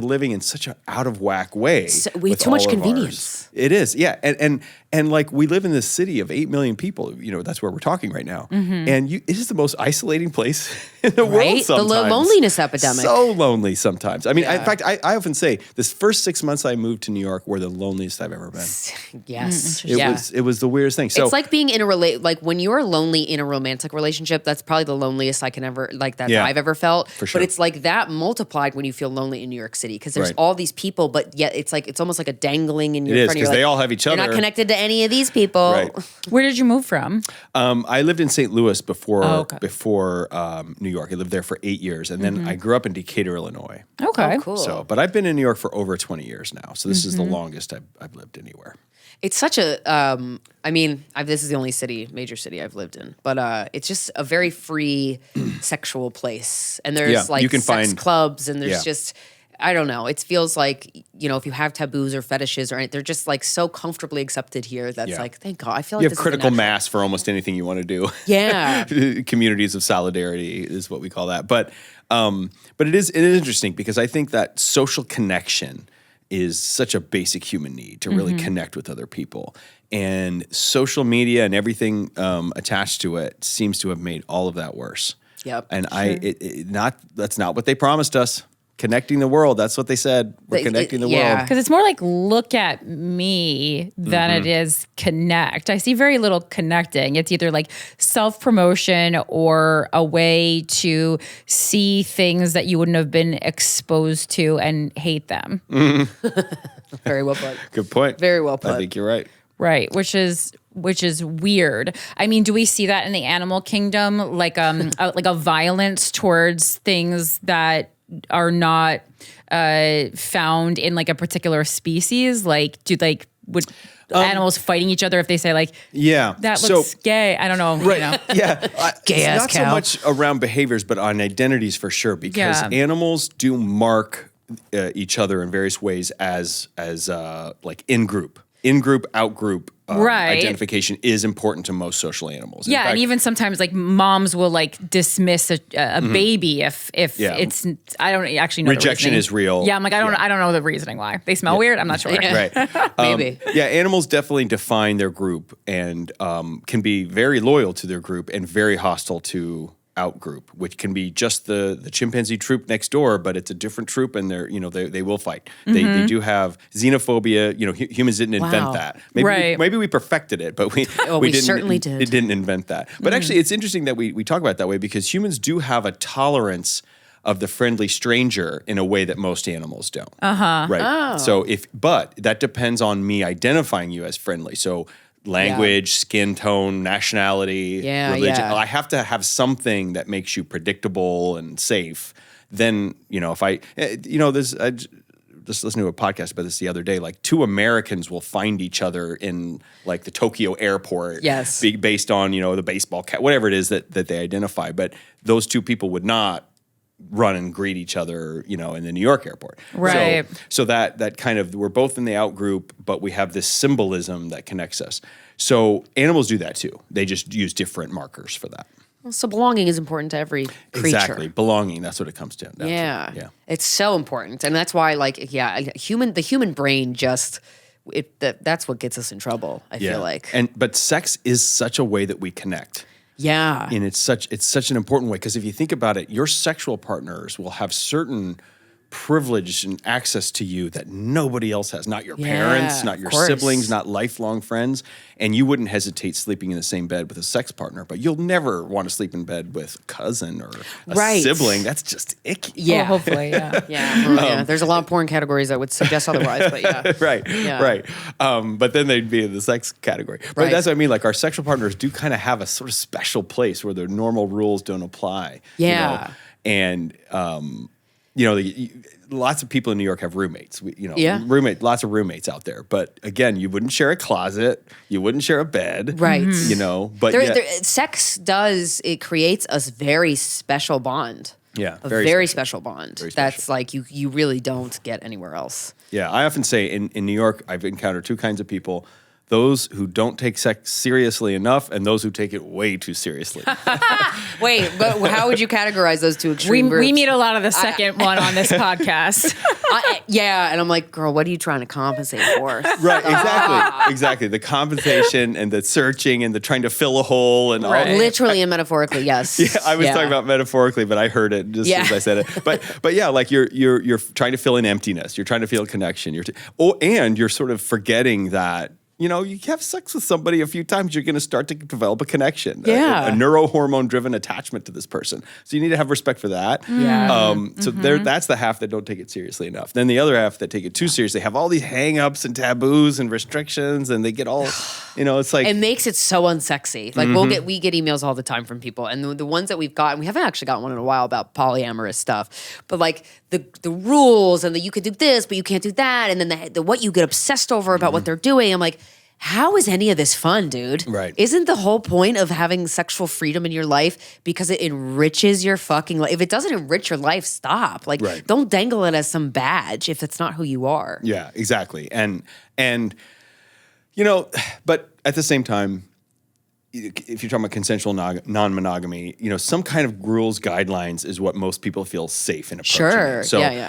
A: living in such an out of whack way.
B: We have too much convenience.
A: It is, yeah, and like we live in this city of 8 million people. That's where we're talking right now, and it is the most isolating place in the world. Sometimes
B: the loneliness epidemic.
A: So lonely sometimes. I mean, in fact, I often say this first 6 months I moved to New York were the loneliest I've ever been.
B: Yes,
A: It was the weirdest thing. So
B: it's like being in like when you're lonely in a romantic relationship. That's probably the loneliest I can ever I've ever felt.
A: For sure.
B: But it's like that multiplied when you feel lonely in New York City because there's all these people, but yet it's almost like a dangling in your front.
A: Because they all have each other.
B: You're not connected to any of these people.
A: Right.
C: Where did you move from?
A: I lived in St. Louis before New York. I lived there for 8 years, and then I grew up in Decatur, Illinois.
C: Okay.
B: Oh, cool.
A: So, but I've been in New York for over 20 years now. So this is the longest I've lived anywhere.
B: It's such a, this is the only major city I've lived in, but it's just a very free sexual place. And there's
A: you can
B: sex
A: find
B: clubs and there's just, I don't know, it feels like, if you have taboos or fetishes or anything, they're just like so comfortably accepted here. That's like, thank God. I feel like
A: you have
B: this
A: critical
B: is
A: mass for almost anything you want to do.
B: Yeah.
A: Communities of solidarity is what we call that. But it is interesting because I think that social connection is such a basic human need to really connect with other people. And social media and everything attached to it seems to have made all of that worse.
B: Yep.
A: And that's not what they promised us. Connecting the world. That's what they said. We're connecting the world.
C: Because it's more like look at me than it is connect. I see very little connecting. It's either like self-promotion or a way to see things that you wouldn't have been exposed to and hate them.
B: Very well put.
A: Good point.
B: Very well put.
A: I think you're right.
C: Right, which is weird. I mean, do we see that in the animal kingdom, like a violence towards things that are not found in like a particular species? Like, would animals fighting each other if they say like, that looks gay? I don't know.
A: Right. Yeah.
B: Gay
A: it's
B: ass
A: not
B: cow.
A: so much around behaviors, but on identities for sure, because animals do mark each other in various ways as like in-group, out-group identification is important to most social animals. In fact,
C: and even sometimes like moms will like dismiss a baby if it's, I don't actually know.
A: Rejection is real.
C: Yeah, I'm like, I don't know the reasoning why. They smell weird? I'm not sure.
A: Right.
B: Maybe.
A: Animals definitely define their group and can be very loyal to their group and very hostile to out group, which can be just the chimpanzee troop next door, but it's a different troop, and they will fight. They do have xenophobia. Humans didn't invent that. Maybe we perfected it, but we
B: certainly did.
A: It didn't invent that. But actually, it's interesting that we talk about it that way because humans do have a tolerance of the friendly stranger in a way that most animals don't. Right.
B: Oh.
A: So but that depends on me identifying you as friendly. So language, skin tone, nationality, religion. I have to have something that makes you predictable and safe. Then, if I just listened to a podcast about this the other day. Like 2 Americans will find each other in like the Tokyo airport.
B: Yes.
A: Based on, the baseball cap, whatever it is that they identify. But those 2 people would not run and greet each other, in the New York airport.
C: Right.
A: So that kind of, we're both in the out group, but we have this symbolism that connects us. So animals do that too. They just use different markers for that.
B: So belonging is important to every creature.
A: Exactly. Belonging, that's what it comes down to.
B: Yeah. It's so important. And that's why the human brain just, that's what gets us in trouble, I feel like.
A: But sex is such a way that we connect.
B: Yeah.
A: And it's such an important way because if you think about it, your sexual partners will have certain privilege and access to you that nobody else has. Not your parents, not your siblings, not lifelong friends. And you wouldn't hesitate sleeping in the same bed with a sex partner, but you'll never want to sleep in bed with a cousin or a sibling. That's just icky.
C: Yeah, well, hopefully,
B: yeah. There's a lot of porn categories that would suggest otherwise, but yeah.
A: Right. But then they'd be in the sex category. But that's what I mean. Like our sexual partners do kind of have a sort of special place where their normal rules don't apply.
B: Yeah.
A: And, lots of people in New York have roommates. Lots of roommates out there. But again, you wouldn't share a closet. You wouldn't share a bed.
B: Right.
A: But
B: sex creates a very special bond.
A: Yeah.
B: A very special bond. That's like you really don't get anywhere else.
A: Yeah. I often say in New York, I've encountered two kinds of people. Those who don't take sex seriously enough and those who take it way too seriously.
B: Wait, but how would you categorize those two extreme groups?
C: We meet a lot of the second one on this podcast.
B: And I'm like, girl, what are you trying to compensate for?
A: Right, exactly. The compensation and the searching and the trying to fill a hole and all.
B: Literally and metaphorically, yes.
A: Yeah, I was talking about metaphorically, but I heard it just as I said it. But yeah, like you're trying to fill an emptiness. You're trying to feel a connection. And you're sort of forgetting that. You have sex with somebody a few times, you're going to start to develop a connection, a neurohormone-driven attachment to this person. So you need to have respect for that.
B: Yeah.
A: That's the half that don't take it seriously enough. Then the other half that take it too seriously have all these hang-ups and taboos and restrictions, and they get all, it's like...
B: It makes it so unsexy. Like we get emails all the time from people, and the ones that we've gotten, we haven't actually gotten one in a while about polyamorous stuff, but like the rules and you could do this, but you can't do that, and then the what you get obsessed over about what they're doing. I'm like, how is any of this fun, dude?
A: Right.
B: Isn't the whole point of having sexual freedom in your life because it enriches your fucking life? If it doesn't enrich your life, stop. Like, don't dangle it as some badge if it's not who you are.
A: Yeah, exactly. And but at the same time, if you're talking about consensual non-monogamy, some kind of rules, guidelines is what most people feel safe in approaching.
B: Sure.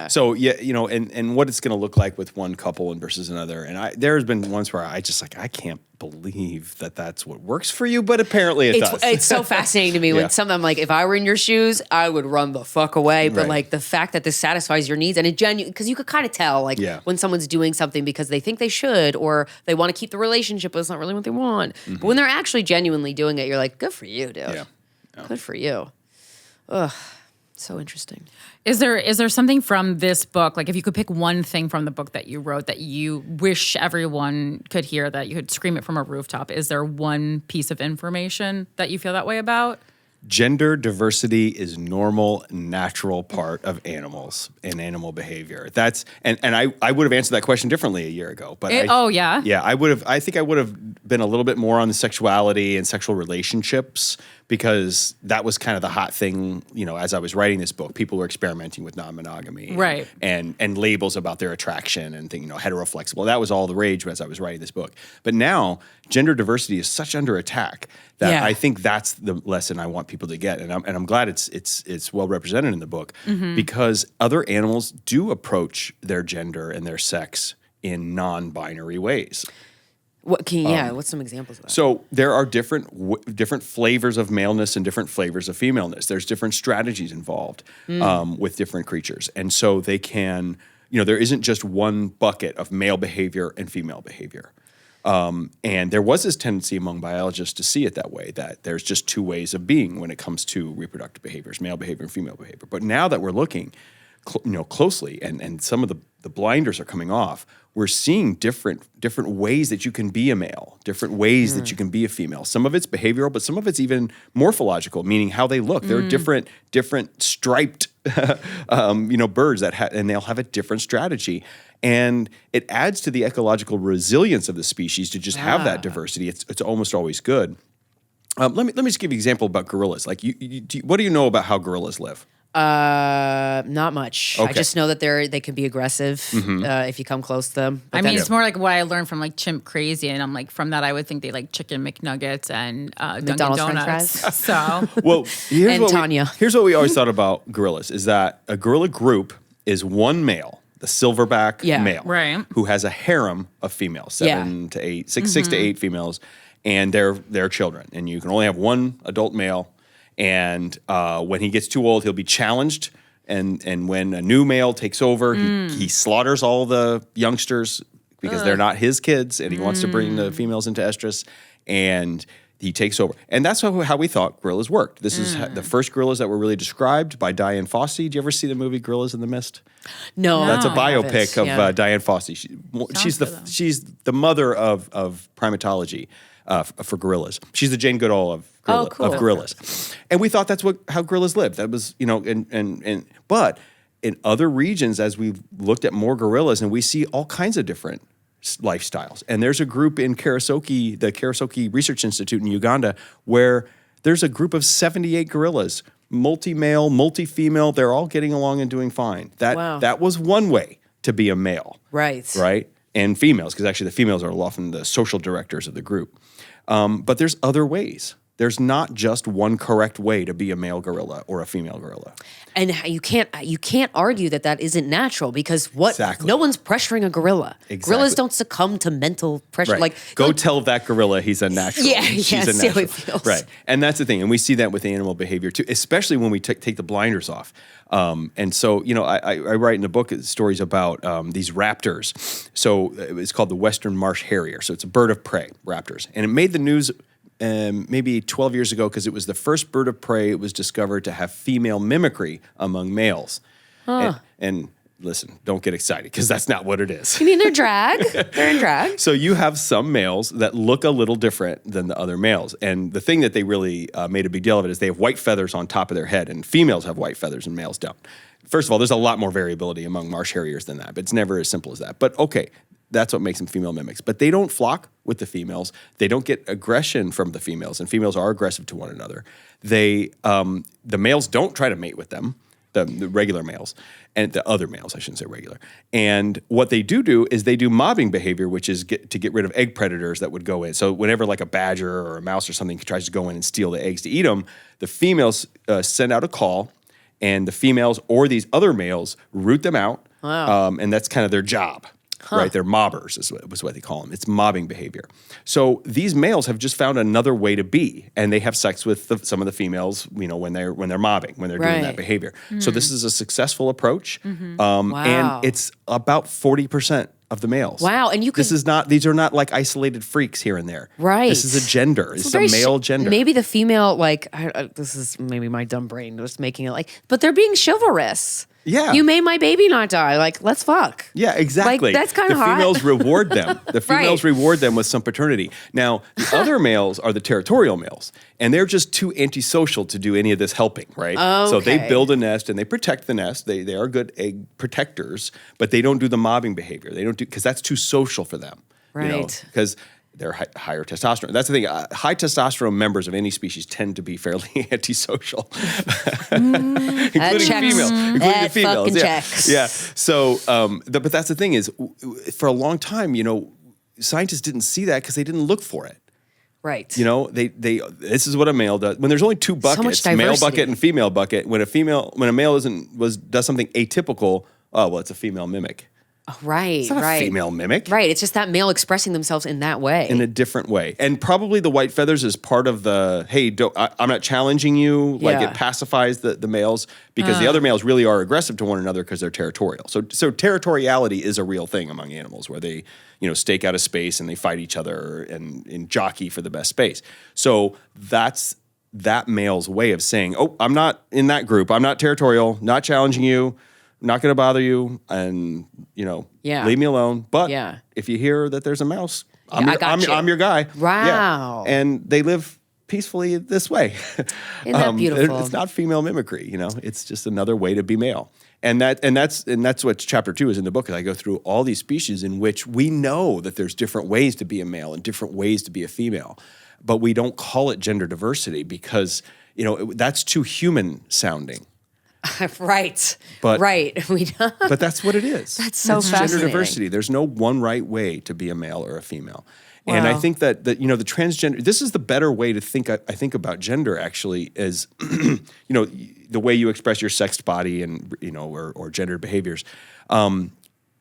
A: So and what it's going to look like with one couple and versus another. And there's been ones where I can't believe that that's what works for you, but apparently it does.
B: It's so fascinating to me when I'm like, if I were in your shoes, I would run the fuck away. But like the fact that this satisfies your needs and it because you could kind of tell when someone's doing something because they think they should or they want to keep the relationship, but it's not really what they want. But when they're actually genuinely doing it, you're like, good for you, dude. Yeah. Good for you. Ugh. So interesting.
C: Is there something from this book, like if you could pick one thing from the book that you wrote that you wish everyone could hear, that you could scream it from a rooftop, is there one piece of information that you feel that way about?
A: Gender diversity is normal, natural part of animals and animal behavior. That's and I would have answered that question differently a year ago. But I think I would have been a little bit more on the sexuality and sexual relationships because that was kind of the hot thing, as I was writing this book. People were experimenting with non-monogamy.
B: Right.
A: And labels about their attraction and heteroflexible. That was all the rage as I was writing this book. But now, gender diversity is such under attack that I think that's the lesson I want people to get. And I'm glad it's well represented in the book because other animals do approach their gender and their sex in non-binary ways.
B: What's some examples of that?
A: So there are different flavors of maleness and different flavors of femaleness. There's different strategies involved with different creatures. And so they can, there isn't just one bucket of male behavior and female behavior. And there was this tendency among biologists to see it that way, that there's just two ways of being when it comes to reproductive behaviors, male behavior and female behavior. But now that we're looking closely and some of the blinders are coming off, we're seeing different ways that you can be a male, different ways that you can be a female. Some of it's behavioral, but some of it's even morphological, meaning how they look. There are different striped, birds and they'll have a different strategy. And it adds to the ecological resilience of the species to just have that diversity. It's almost always good. Let me just give you an example about gorillas. Like, what do you know about how gorillas live?
B: Not much.
A: Okay.
B: I just know that they can be aggressive if you come close to them.
C: But it's more like what I learned from like Chimp Crazy, and I'm like, from that I would think they like chicken McNuggets and
B: McDonald's
C: Dunkin' Donuts.
B: French fries.
C: So
A: well, here's what we always thought about gorillas: is that a gorilla group is one male, the silverback male,
C: right,
A: who has a harem of females, 6 to 8 females, and their children, and you can only have one adult male. And when he gets too old, he'll be challenged And when a new male takes over, he slaughters all the youngsters because they're not his kids, and he wants to bring the females into estrus, and he takes over. And that's how we thought gorillas worked. This is the first gorillas that were really described by Diane Fossey. Do you ever see the movie Gorillas in the Mist?
B: No.
A: That's a
B: I
A: biopic
B: haven't.
A: of Diane Fossey. She's the mother of primatology for gorillas. She's the Jane Goodall of gorillas. And we thought that's how gorillas lived. That was, but in other regions, as we've looked at more gorillas, and we see all kinds of different lifestyles. And there's a group in Karasoki, the Karasoki Research Institute in Uganda, where there's a group of 78 gorillas, multi-male, multi-female. They're all getting along and doing fine. That was one way to be a male. Right? And females, because actually the females are often the social directors of the group. But there's other ways. There's not just one correct way to be a male gorilla or a female gorilla.
B: And you can't argue that isn't natural, because no one's pressuring a gorilla.
A: Exactly.
B: Gorillas don't succumb to mental pressure.
A: Right. Go tell that gorilla he's a natural. She's a
B: see how
A: natural.
B: he feels.
A: Right. And that's the thing. And we see that with animal behavior too, especially when we take the blinders off. And so, I write in the book stories about these raptors. So it's called the Western Marsh Harrier. So it's a bird of prey, raptors. And it made the news maybe 12 years ago because it was the first bird of prey it was discovered to have female mimicry among males. And listen, don't get excited because that's not what it is.
B: You mean they're drag? They're in drag?
A: So you have some males that look a little different than the other males. And the thing that they really made a big deal of it is they have white feathers on top of their head, and females have white feathers and males don't. First of all, there's a lot more variability among marsh harriers than that, but it's never as simple as that. But okay, that's what makes them female mimics. But they don't flock with the females. They don't get aggression from the females, and females are aggressive to one another. The males don't try to mate with them, the regular males, and the other males, I shouldn't say regular. And what they do is they do mobbing behavior, which is to get rid of egg predators that would go in. So whenever like a badger or a mouse or something tries to go in and steal the eggs to eat them, the females send out a call, and the females or these other males root them out.
B: Wow.
A: And that's kind of their job. Right, they're mobbers is what they call them. It's mobbing behavior. So these males have just found another way to be, and they have sex with some of the females, when they're mobbing, when they're doing that behavior. So this is a successful approach, and it's about 40% of the males.
B: Wow, and
A: these are not like isolated freaks here and there.
B: Right.
A: This is a gender. It's a male gender.
B: Maybe the female, this is maybe my dumb brain just making it but they're being chivalrous.
A: Yeah.
B: You made my baby not die. Let's fuck.
A: Yeah, exactly.
B: That's kind of hot.
A: The females reward them. The females reward them with some paternity. Now, the other males are the territorial males, and they're just too antisocial to do any of this helping, right?
B: Okay.
A: So they build a nest and they protect the nest. They are good egg protectors, but they don't do the mobbing behavior. They don't do, because that's too social for them.
B: Right.
A: Because they're higher testosterone. That's the thing. High testosterone members of any species tend to be fairly antisocial, including females.
B: That fucking checks.
A: Yeah. So, but that's the thing is, for a long time, scientists didn't see that because they didn't look for it.
B: Right.
A: This is what a male does. When there's only two buckets, male bucket and female bucket. When a male does something atypical, it's a female mimic.
B: Oh, right,
A: it's not a female mimic.
B: Right, it's just that male expressing themselves in that way.
A: In a different way. And probably the white feathers is part of the, hey, I'm not challenging you. Like it pacifies the males because the other males really are aggressive to one another because they're territorial. So territoriality is a real thing among animals where they, stake out a space and they fight each other and jockey for the best space. So that's that male's way of saying, I'm not in that group. I'm not territorial, not challenging you. Not going to bother you, and leave me alone. But if you hear that there's a mouse, I'm your guy.
B: Wow!
A: Yeah. And they live peacefully this way.
B: Isn't that beautiful?
A: It's not female mimicry. It's just another way to be male. And that's what chapter 2 is in the book. I go through all these species in which we know that there's different ways to be a male and different ways to be a female, but we don't call it gender diversity because that's too human sounding.
B: Right.
A: But
B: But
A: that's what it is.
B: That's so fascinating.
A: Gender diversity. There's no one right way to be a male or a female. Wow. And I think that the transgender, this is the better way to think. I think about gender actually is, the way you express your sexed body and or gendered behaviors. When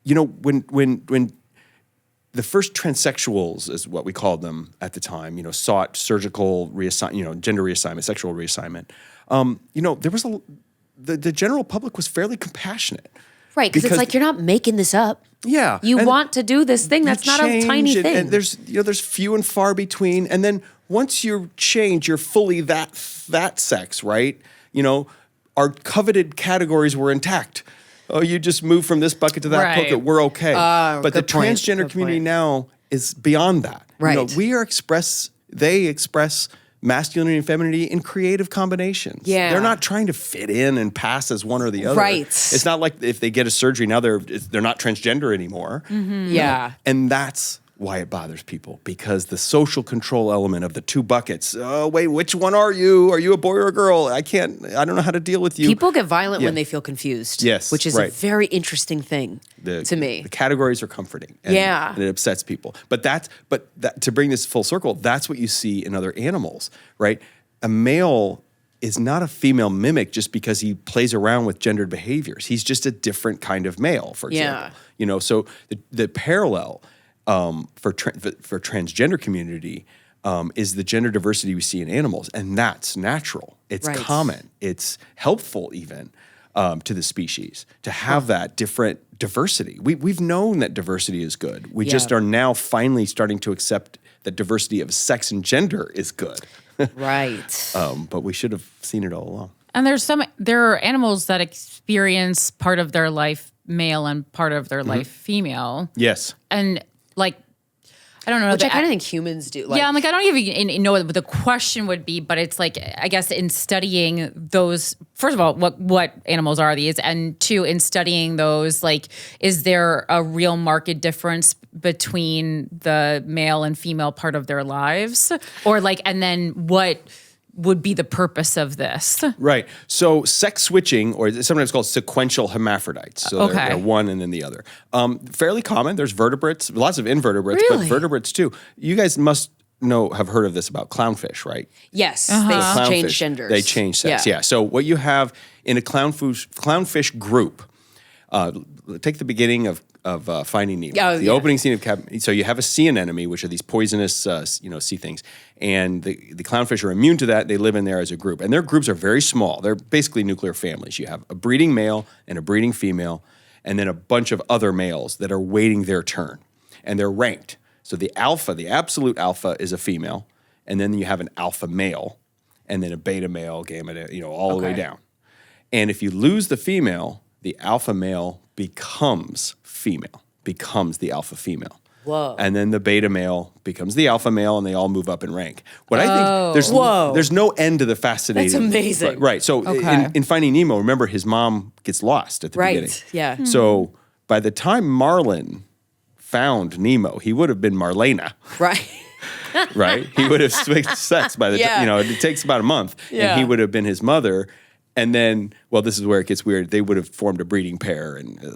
A: the first transsexuals is what we called them at the time, sought surgical gender reassignment, sexual reassignment. the general public was fairly compassionate.
B: Right, because it's like you're not making this up.
A: Yeah.
B: You want to do this thing. That's not a tiny thing.
A: And there's few and far between. And then once you change, you're fully that sex, right? Our coveted categories were intact. Oh, you just move from this bucket to that bucket, we're okay. But the transgender community now is beyond that.
B: Right.
A: They express masculinity and femininity in creative combinations.
B: Yeah.
A: They're not trying to fit in and pass as one or the other.
B: Right.
A: It's not like if they get a surgery, now they're not transgender anymore.
B: Mm-hmm. Yeah.
A: And that's why it bothers people, because the social control element of the two buckets. Oh, wait, which one are you? Are you a boy or a girl? I don't know how to deal with you.
B: People get violent when they feel confused.
A: Yes,
B: which is a very interesting thing to me.
A: The categories are comforting. And it upsets people. But to bring this full circle, that's what you see in other animals, right? A male is not a female mimic just because he plays around with gendered behaviors. He's just a different kind of male, for example. So the parallel for transgender community is the gender diversity we see in animals, and that's natural. It's common. It's helpful even to the species to have that different diversity. We've known that diversity is good. We just are now finally starting to accept that diversity of sex and gender is good.
B: Right.
A: But we should have seen it all along.
C: And there are animals that experience part of their life male and part of their life female.
A: Yes.
C: And I don't know.
B: Which I kind of think humans do.
C: I don't even know what the question would be, but it's like, I guess in studying those, first of all, what animals are these? And two, in studying those, is there a real marked difference between the male and female part of their lives? Or and then what would be the purpose of this?
A: Right. So sex switching, or sometimes called sequential hermaphrodites. So they're one and then the other. Fairly common. There's vertebrates, lots of invertebrates, but vertebrates too. You guys must have heard of this about clownfish, right?
B: Yes. They change genders.
A: They change sex, yeah. So what you have in a clownfish group, take the beginning of Finding Nemo. The opening scene of Captain. So you have a sea anemone, which are these poisonous, sea things, and the clownfish are immune to that. They live in there as a group, and their groups are very small. They're basically nuclear families. You have a breeding male and a breeding female, and then a bunch of other males that are waiting their turn, and they're ranked. So the absolute alpha, is a female, and then you have an alpha male, and then a beta male, gamma, all the way down. And if you lose the female, the alpha male becomes the alpha female.
B: Whoa.
A: And then the beta male becomes the alpha male, and they all move up in rank. What I think, there's no end to the fascinating.
B: That's amazing.
A: Right. So in Finding Nemo, remember his mom gets lost at the beginning.
B: Yeah.
A: So by the time Marlin found Nemo, he would have been Marlena.
B: Right.
A: Right? He would have switched sex by the time, it takes about a month.
B: Yeah.
A: And he would have been his mother. And then, this is where it gets weird. They would have formed a breeding pair, and we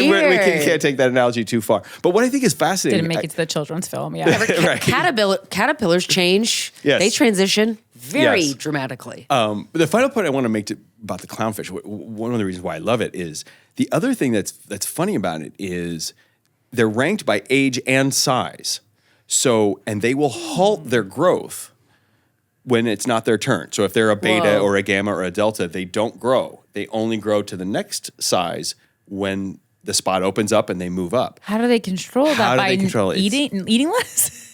A: can't take that analogy too far. But what I think is fascinating,
C: didn't make it to the children's film. Yeah,
B: caterpillars change.
A: Yes.
B: They transition very dramatically.
A: The final point I want to make about the clownfish, one of the reasons why I love it is the other thing that's funny about it is they're ranked by age and size. So, and they will halt their growth when it's not their turn. So if they're a beta or a gamma or a delta, they don't grow. They only grow to the next size when the spot opens up and they move up.
C: How do they control that?
A: How do they control it?
C: Eating less?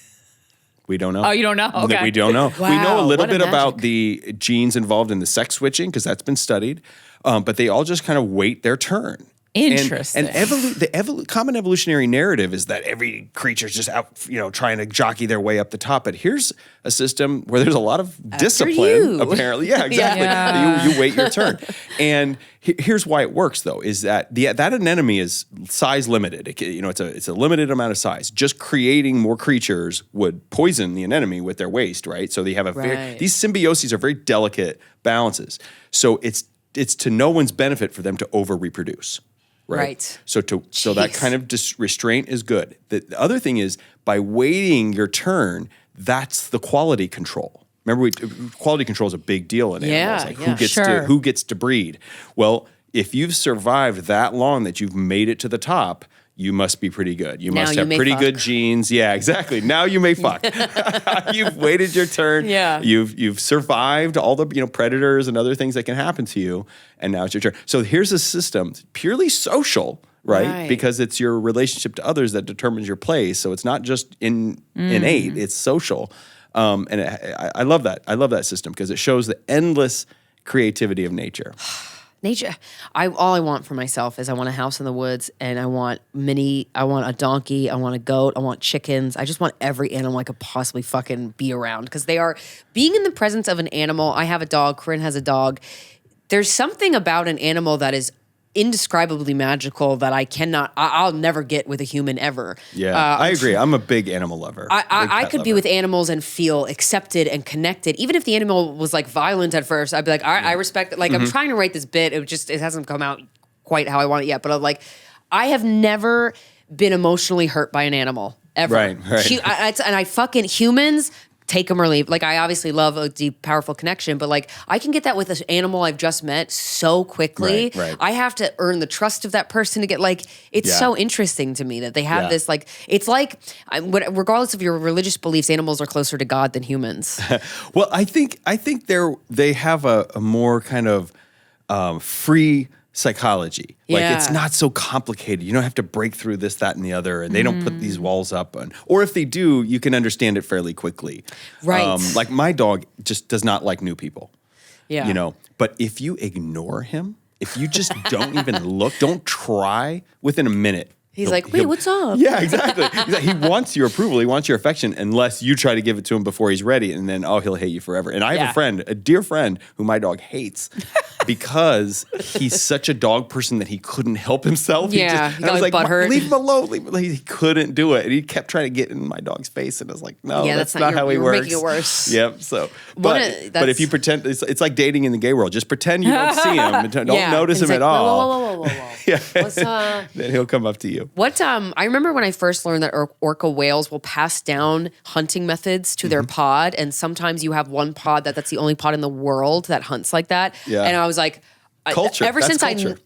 A: We don't know.
C: Oh, you don't know? Okay.
A: We don't know.
B: Wow,
A: we know a little bit
B: magic.
A: about the genes involved in the sex switching because that's been studied, but they all just kind of wait their turn.
C: Interesting.
A: And the common evolutionary narrative is that every creature's just out, trying to jockey their way up the top. But here's a system where there's a lot of discipline, apparently. Yeah, exactly.
C: Yeah.
A: You wait your turn. And here's why it works, though, is that that anemone is size limited. It's a limited amount of size. Just creating more creatures would poison the anemone with their waste, right? So they have these symbioses are very delicate balances. So it's to no one's benefit for them to over reproduce. Right. So that kind of restraint is good. The other thing is by waiting your turn, that's the quality control. Remember, quality control is a big deal in animals. Who gets to breed? Well, if you've survived that long that you've made it to the top, you must be pretty good. You
B: Now
A: must
B: you
A: have
B: may
A: pretty
B: fuck.
A: good genes. Yeah, exactly. Now you may fuck. You've waited your turn.
B: Yeah.
A: You've survived all the predators and other things that can happen to you, and now it's your turn. So here's a system purely social, right? Because it's your relationship to others that determines your place. So it's not just innate; it's social. And I love that. I love that system because it shows the endless creativity of nature.
B: Nature. All I want for myself is I want a house in the woods, and I want a donkey, I want a goat, I want chickens. I just want every animal I could possibly fucking be around, because they are being in the presence of an animal. I have a dog. Corinne has a dog. There's something about an animal that is indescribably magical that I'll never get with a human ever.
A: Yeah, I agree. I'm a big animal lover.
B: I could be with animals and feel accepted and connected. Even if the animal was like violent at first, I'd be like, all right, I respect it. Like, I'm trying to write this bit. It hasn't come out quite how I want it yet. But I'm like, I have never been emotionally hurt by an animal ever.
A: Right.
B: And I fucking humans, take them or leave. Like, I obviously love a deep, powerful connection, but like, I can get that with an animal I've just met so quickly.
A: Right.
B: I have to earn the trust of that person to get, like, it's so interesting to me that they have this, like, it's like, regardless of your religious beliefs, animals are closer to God than humans.
A: Well, I think they have a more kind of free psychology. Like, it's not so complicated. You don't have to break through this, that, and the other, and they don't put these walls up. Or if they do, you can understand it fairly quickly.
B: Right.
A: Like, my dog just does not like new people.
B: Yeah.
A: But if you ignore him, if you just don't even look, don't try, within a minute,
B: He's like, wait, what's up?
A: Yeah, exactly. He wants your approval. He wants your affection, unless you try to give it to him before he's ready, and then, he'll hate you forever. And I have a dear friend, who my dog hates because he's such a dog person that he couldn't help himself.
B: Yeah,
A: I was like, leave him alone. He couldn't do it. And he kept trying to get in my dog's face, and I was like, no, that's not how he works.
B: You're making it worse.
A: Yep. So, but if you pretend, it's like dating in the gay world. Just pretend you don't see him. Don't notice him at all.
B: Whoa.
A: Yeah.
B: What's
A: Then he'll come up to you.
B: What I remember when I first learned that orca whales will pass down hunting methods to their pod, and sometimes you have one pod that's the only pod in the world that hunts like that. Yeah. And I was like,
A: culture.
B: Ever
A: That's
B: since
A: culture.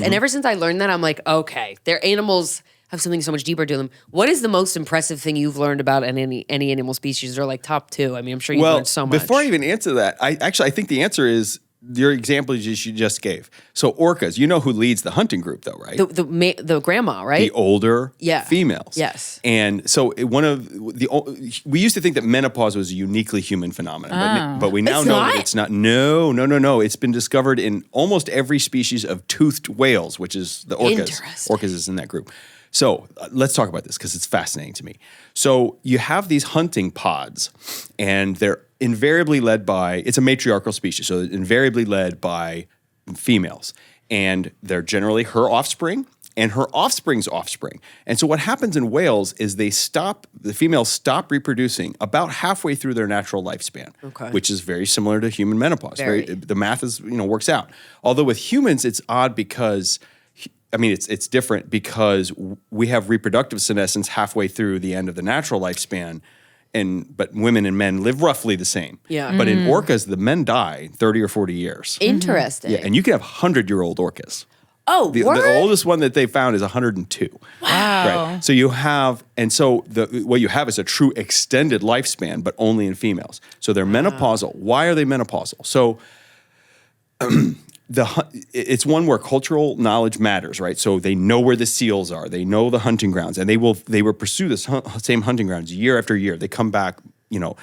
B: and ever since I learned that, I'm like, okay, their animals have something so much deeper to them. What is the most impressive thing you've learned about any animal species? Or like top two? I mean, I'm sure you've learned so much.
A: Before I even answer that, I think the answer is your example you just gave. So orcas, you know who leads the hunting group, though, right?
B: The grandma, right?
A: The older females.
B: Yes.
A: And so we used to think that menopause was a uniquely human phenomenon, but we now know that it's not. No. It's been discovered in almost every species of toothed whales, which is the orcas.
B: Interesting.
A: Orcas is in that group. So let's talk about this because it's fascinating to me. So you have these hunting pods, and they're invariably led by, it's a matriarchal species, so invariably led by females. And they're generally her offspring and her offspring's offspring. And so what happens in whales is the females stop reproducing about halfway through their natural lifespan, which is very similar to human menopause. The math is, works out. Although with humans, it's odd because it's different because we have reproductive senescence halfway through the end of the natural lifespan, but women and men live roughly the same. Yeah. But in orcas, the men die 30 or 40 years.
B: Interesting.
A: Yeah, and you can have 100-year-old orcas.
B: Oh,
A: the oldest one that they found is 102.
B: Wow.
A: Right. So you have, what you have is a true extended lifespan, but only in females. So they're menopausal. Why are they menopausal? So it's one where cultural knowledge matters, right? So they know where the seals are, they know the hunting grounds, and they will pursue the same hunting grounds year after year. They come back, but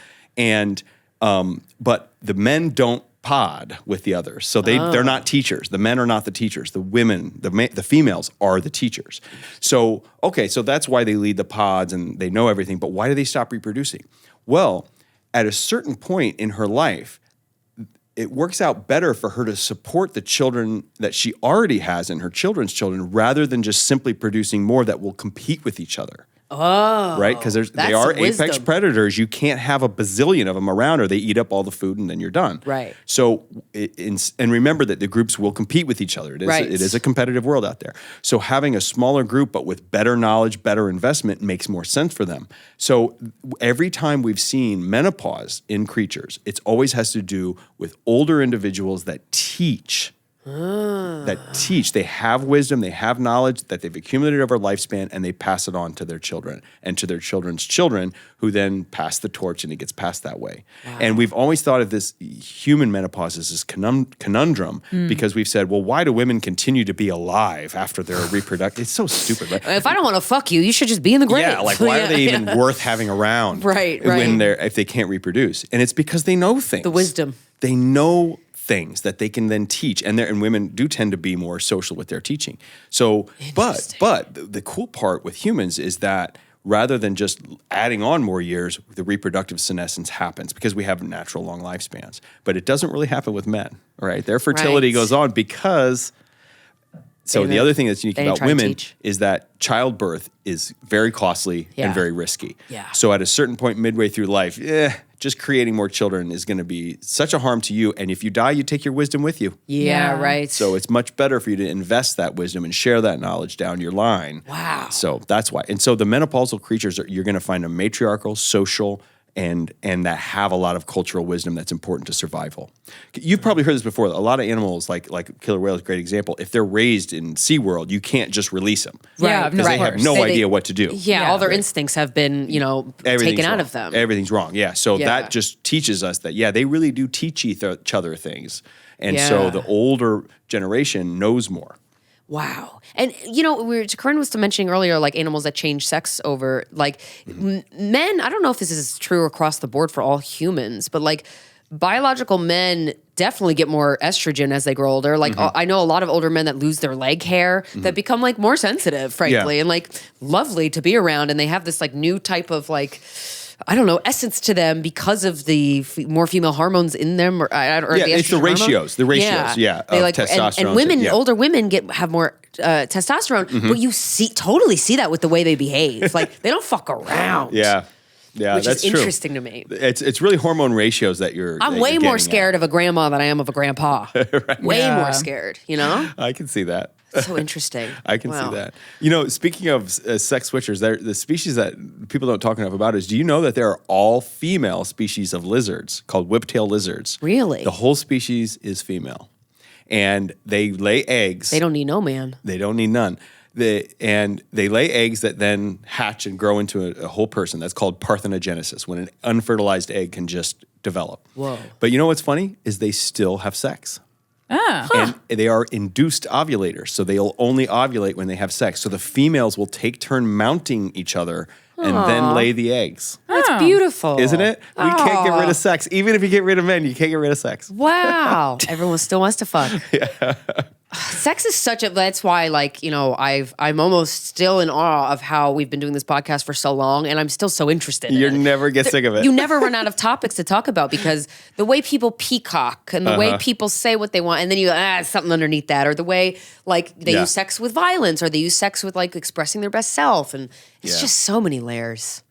A: the men don't pod with the others, so they're not teachers. The men are not the teachers. The women, the females are the teachers. So that's why they lead the pods and they know everything. But why do they stop reproducing? Well, at a certain point in her life, it works out better for her to support the children that she already has and her children's children rather than just simply producing more that will compete with each other.
B: Oh.
A: Right? Because they are apex predators. You can't have a bazillion of them around or they eat up all the food and then you're done.
B: Right.
A: So, and remember that the groups will compete with each other. It is a competitive world out there. So having a smaller group but with better knowledge, better investment makes more sense for them. So every time we've seen menopause in creatures, it always has to do with older individuals that teach that teach. They have wisdom, they have knowledge that they've accumulated over a lifespan, and they pass it on to their children and to their children's children, who then pass the torch, and it gets passed that way. Wow. And we've always thought of this human menopause as this conundrum because we've said, well, why do women continue to be alive after they're reproductive? It's so stupid, right?
B: If I don't want to fuck you, you should just be in the grave.
A: Yeah, like why are they even worth having around?
B: Right.
A: If they can't reproduce? And it's because they know things.
B: The wisdom.
A: They know things that they can then teach, and women do tend to be more social with their teaching. So, but the cool part with humans is that rather than just adding on more years, the reproductive senescence happens because we have natural long lifespans. But it doesn't really happen with men, right? Their fertility goes on because. So the other thing that's unique about women is that childbirth is very costly and very risky.
B: Yeah.
A: So at a certain point midway through life, just creating more children is going to be such a harm to you. And if you die, you take your wisdom with you.
B: Yeah, right.
A: So it's much better for you to invest that wisdom and share that knowledge down your line.
B: Wow.
A: So that's why. And so the menopausal creatures, you're going to find them matriarchal, social, and that have a lot of cultural wisdom that's important to survival. You've probably heard this before. A lot of animals, like killer whale is a great example. If they're raised in SeaWorld, you can't just release them.
C: Yeah,
A: because they have no idea what to do.
B: Yeah, all their instincts have been, taken out of them.
A: Everything's wrong. Yeah, so that just teaches us that, they really do teach each other things. And so the older generation knows more.
B: Wow. And, Corinne was mentioning earlier, like animals that change sex over, like men, I don't know if this is true across the board for all humans, but like biological men definitely get more estrogen as they grow older. Like I know a lot of older men that lose their leg hair that become like more sensitive, frankly, and like lovely to be around. And they have this like new type of like, I don't know, essence to them because of the more female hormones in them,
A: it's the ratios. The ratios,
B: They
A: of
B: like
A: testosterone.
B: and women, older women have more testosterone, but you totally see that with the way they behave. Like they don't fuck around.
A: Yeah,
B: which
A: that's
B: is interesting to me.
A: It's really hormone ratios that
B: I'm way more scared of a grandma than I am of a grandpa.
A: Right.
B: Way more scared.
A: I can see that.
B: So interesting.
A: I can see that. Speaking of sex switchers, the species that people don't talk enough about is, do you know that there are all female species of lizards called whiptail lizards?
B: Really?
A: The whole species is female. And they lay eggs.
B: They don't need no man.
A: They don't need none. They lay eggs that then hatch and grow into a whole person. That's called parthenogenesis, when an unfertilized egg can just develop.
B: Whoa.
A: But you know what's funny is they still have sex. And they are induced ovulators, so they'll only ovulate when they have sex. So the females will take turn mounting each other and then lay the eggs.
B: That's beautiful.
A: Isn't it? We can't get rid of sex. Even if you get rid of men, you can't get rid of sex.
B: Wow. Everyone still wants to fuck. Sex is that's why, I'm almost still in awe of how we've been doing this podcast for so long, and I'm still so interested in it.
A: You never get sick of it.
B: You never run out of topics to talk about, because the way people peacock and the way people say what they want, and then it's something underneath that, or the way, they use sex with violence, or they use sex with, expressing their best self, and it's just so many layers.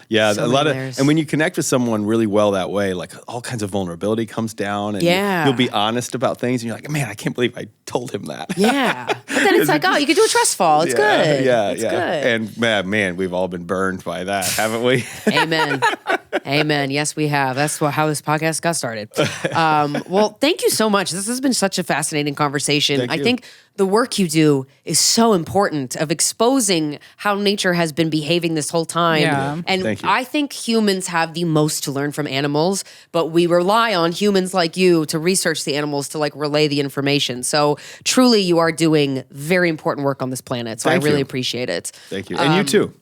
A: Yeah,
B: so
A: a lot of,
B: layers.
A: and when you connect with someone really well that way, all kinds of vulnerability comes down, and you'll be honest about things, and you're like, man, I can't believe I told him that.
B: Yeah, but then it's like, you could do a trust fall. It's good.
A: Yeah,
B: it's good.
A: And man, we've all been burned by that, haven't we?
B: Amen. Amen. Yes, we have. That's how this podcast got started. Well, thank you so much. This has been such a fascinating conversation. I think the work you do is so important, of exposing how nature has been behaving this whole time.
C: Yeah.
B: And I think humans have the most to learn from animals, but we rely on humans like you to research the animals, to relay the information. So truly, you are doing very important work on this planet. So I really appreciate it.
A: Thank you. And you too.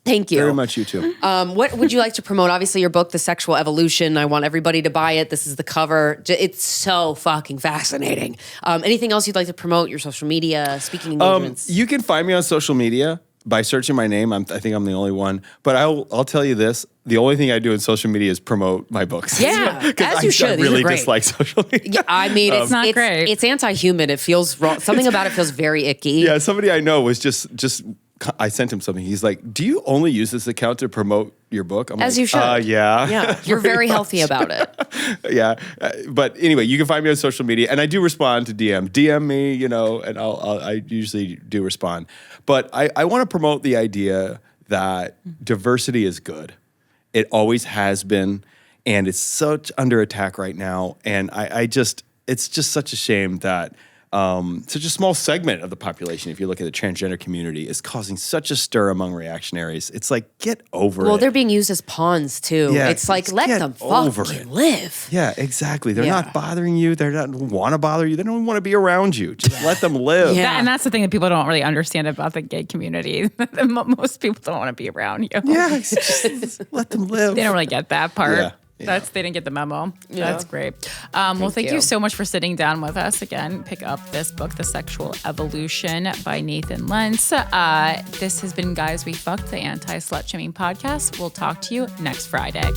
B: Thank you.
A: Very much, you too.
B: What would you like to promote? Obviously, your book, The Sexual Evolution. I want everybody to buy it. This is the cover. It's so fucking fascinating. Anything else you'd like to promote? Your social media, speaking engagements?
A: You can find me on social media by searching my name. I think I'm the only one. But I'll tell you this. The only thing I do in social media is promote my books.
B: Yeah, as you should.
A: I really dislike social media.
B: Yeah, I mean,
C: it's not great.
B: It's anti-human. It feels wrong. Something about it feels very icky.
A: Yeah, somebody I know was just I sent him something. He's like, do you only use this account to promote your book? I'm
B: As
A: like,
B: you should.
A: Yeah.
B: Yeah, you're very healthy about it.
A: Yeah. But anyway, you can find me on social media, and I do respond to DM. DM me, and I usually do respond. But I want to promote the idea that diversity is good. It always has been, and it's such under attack right now. And it's just such a shame that such a small segment of the population, if you look at the transgender community, is causing such a stir among reactionaries. It's like, get over it.
B: Well, they're being used as pawns too.
A: Yeah,
B: it's like, let them fucking live.
A: Yeah, exactly. They're not bothering you. They don't want to bother you. They don't want to be around you. Just let them live.
C: Yeah. And that's the thing that people don't really understand about the gay community. Most people don't want to be around you.
A: Yeah, just let them live.
C: They don't really get that part.
A: Yeah.
C: They didn't get the memo. Yeah. That's great. Well, thank you so much for sitting down with us again. Pick up this book, The Sexual Evolution by Nathan Lents. This has been Guys We Fucked, the anti-slut shaming podcast. We'll talk to you next Friday.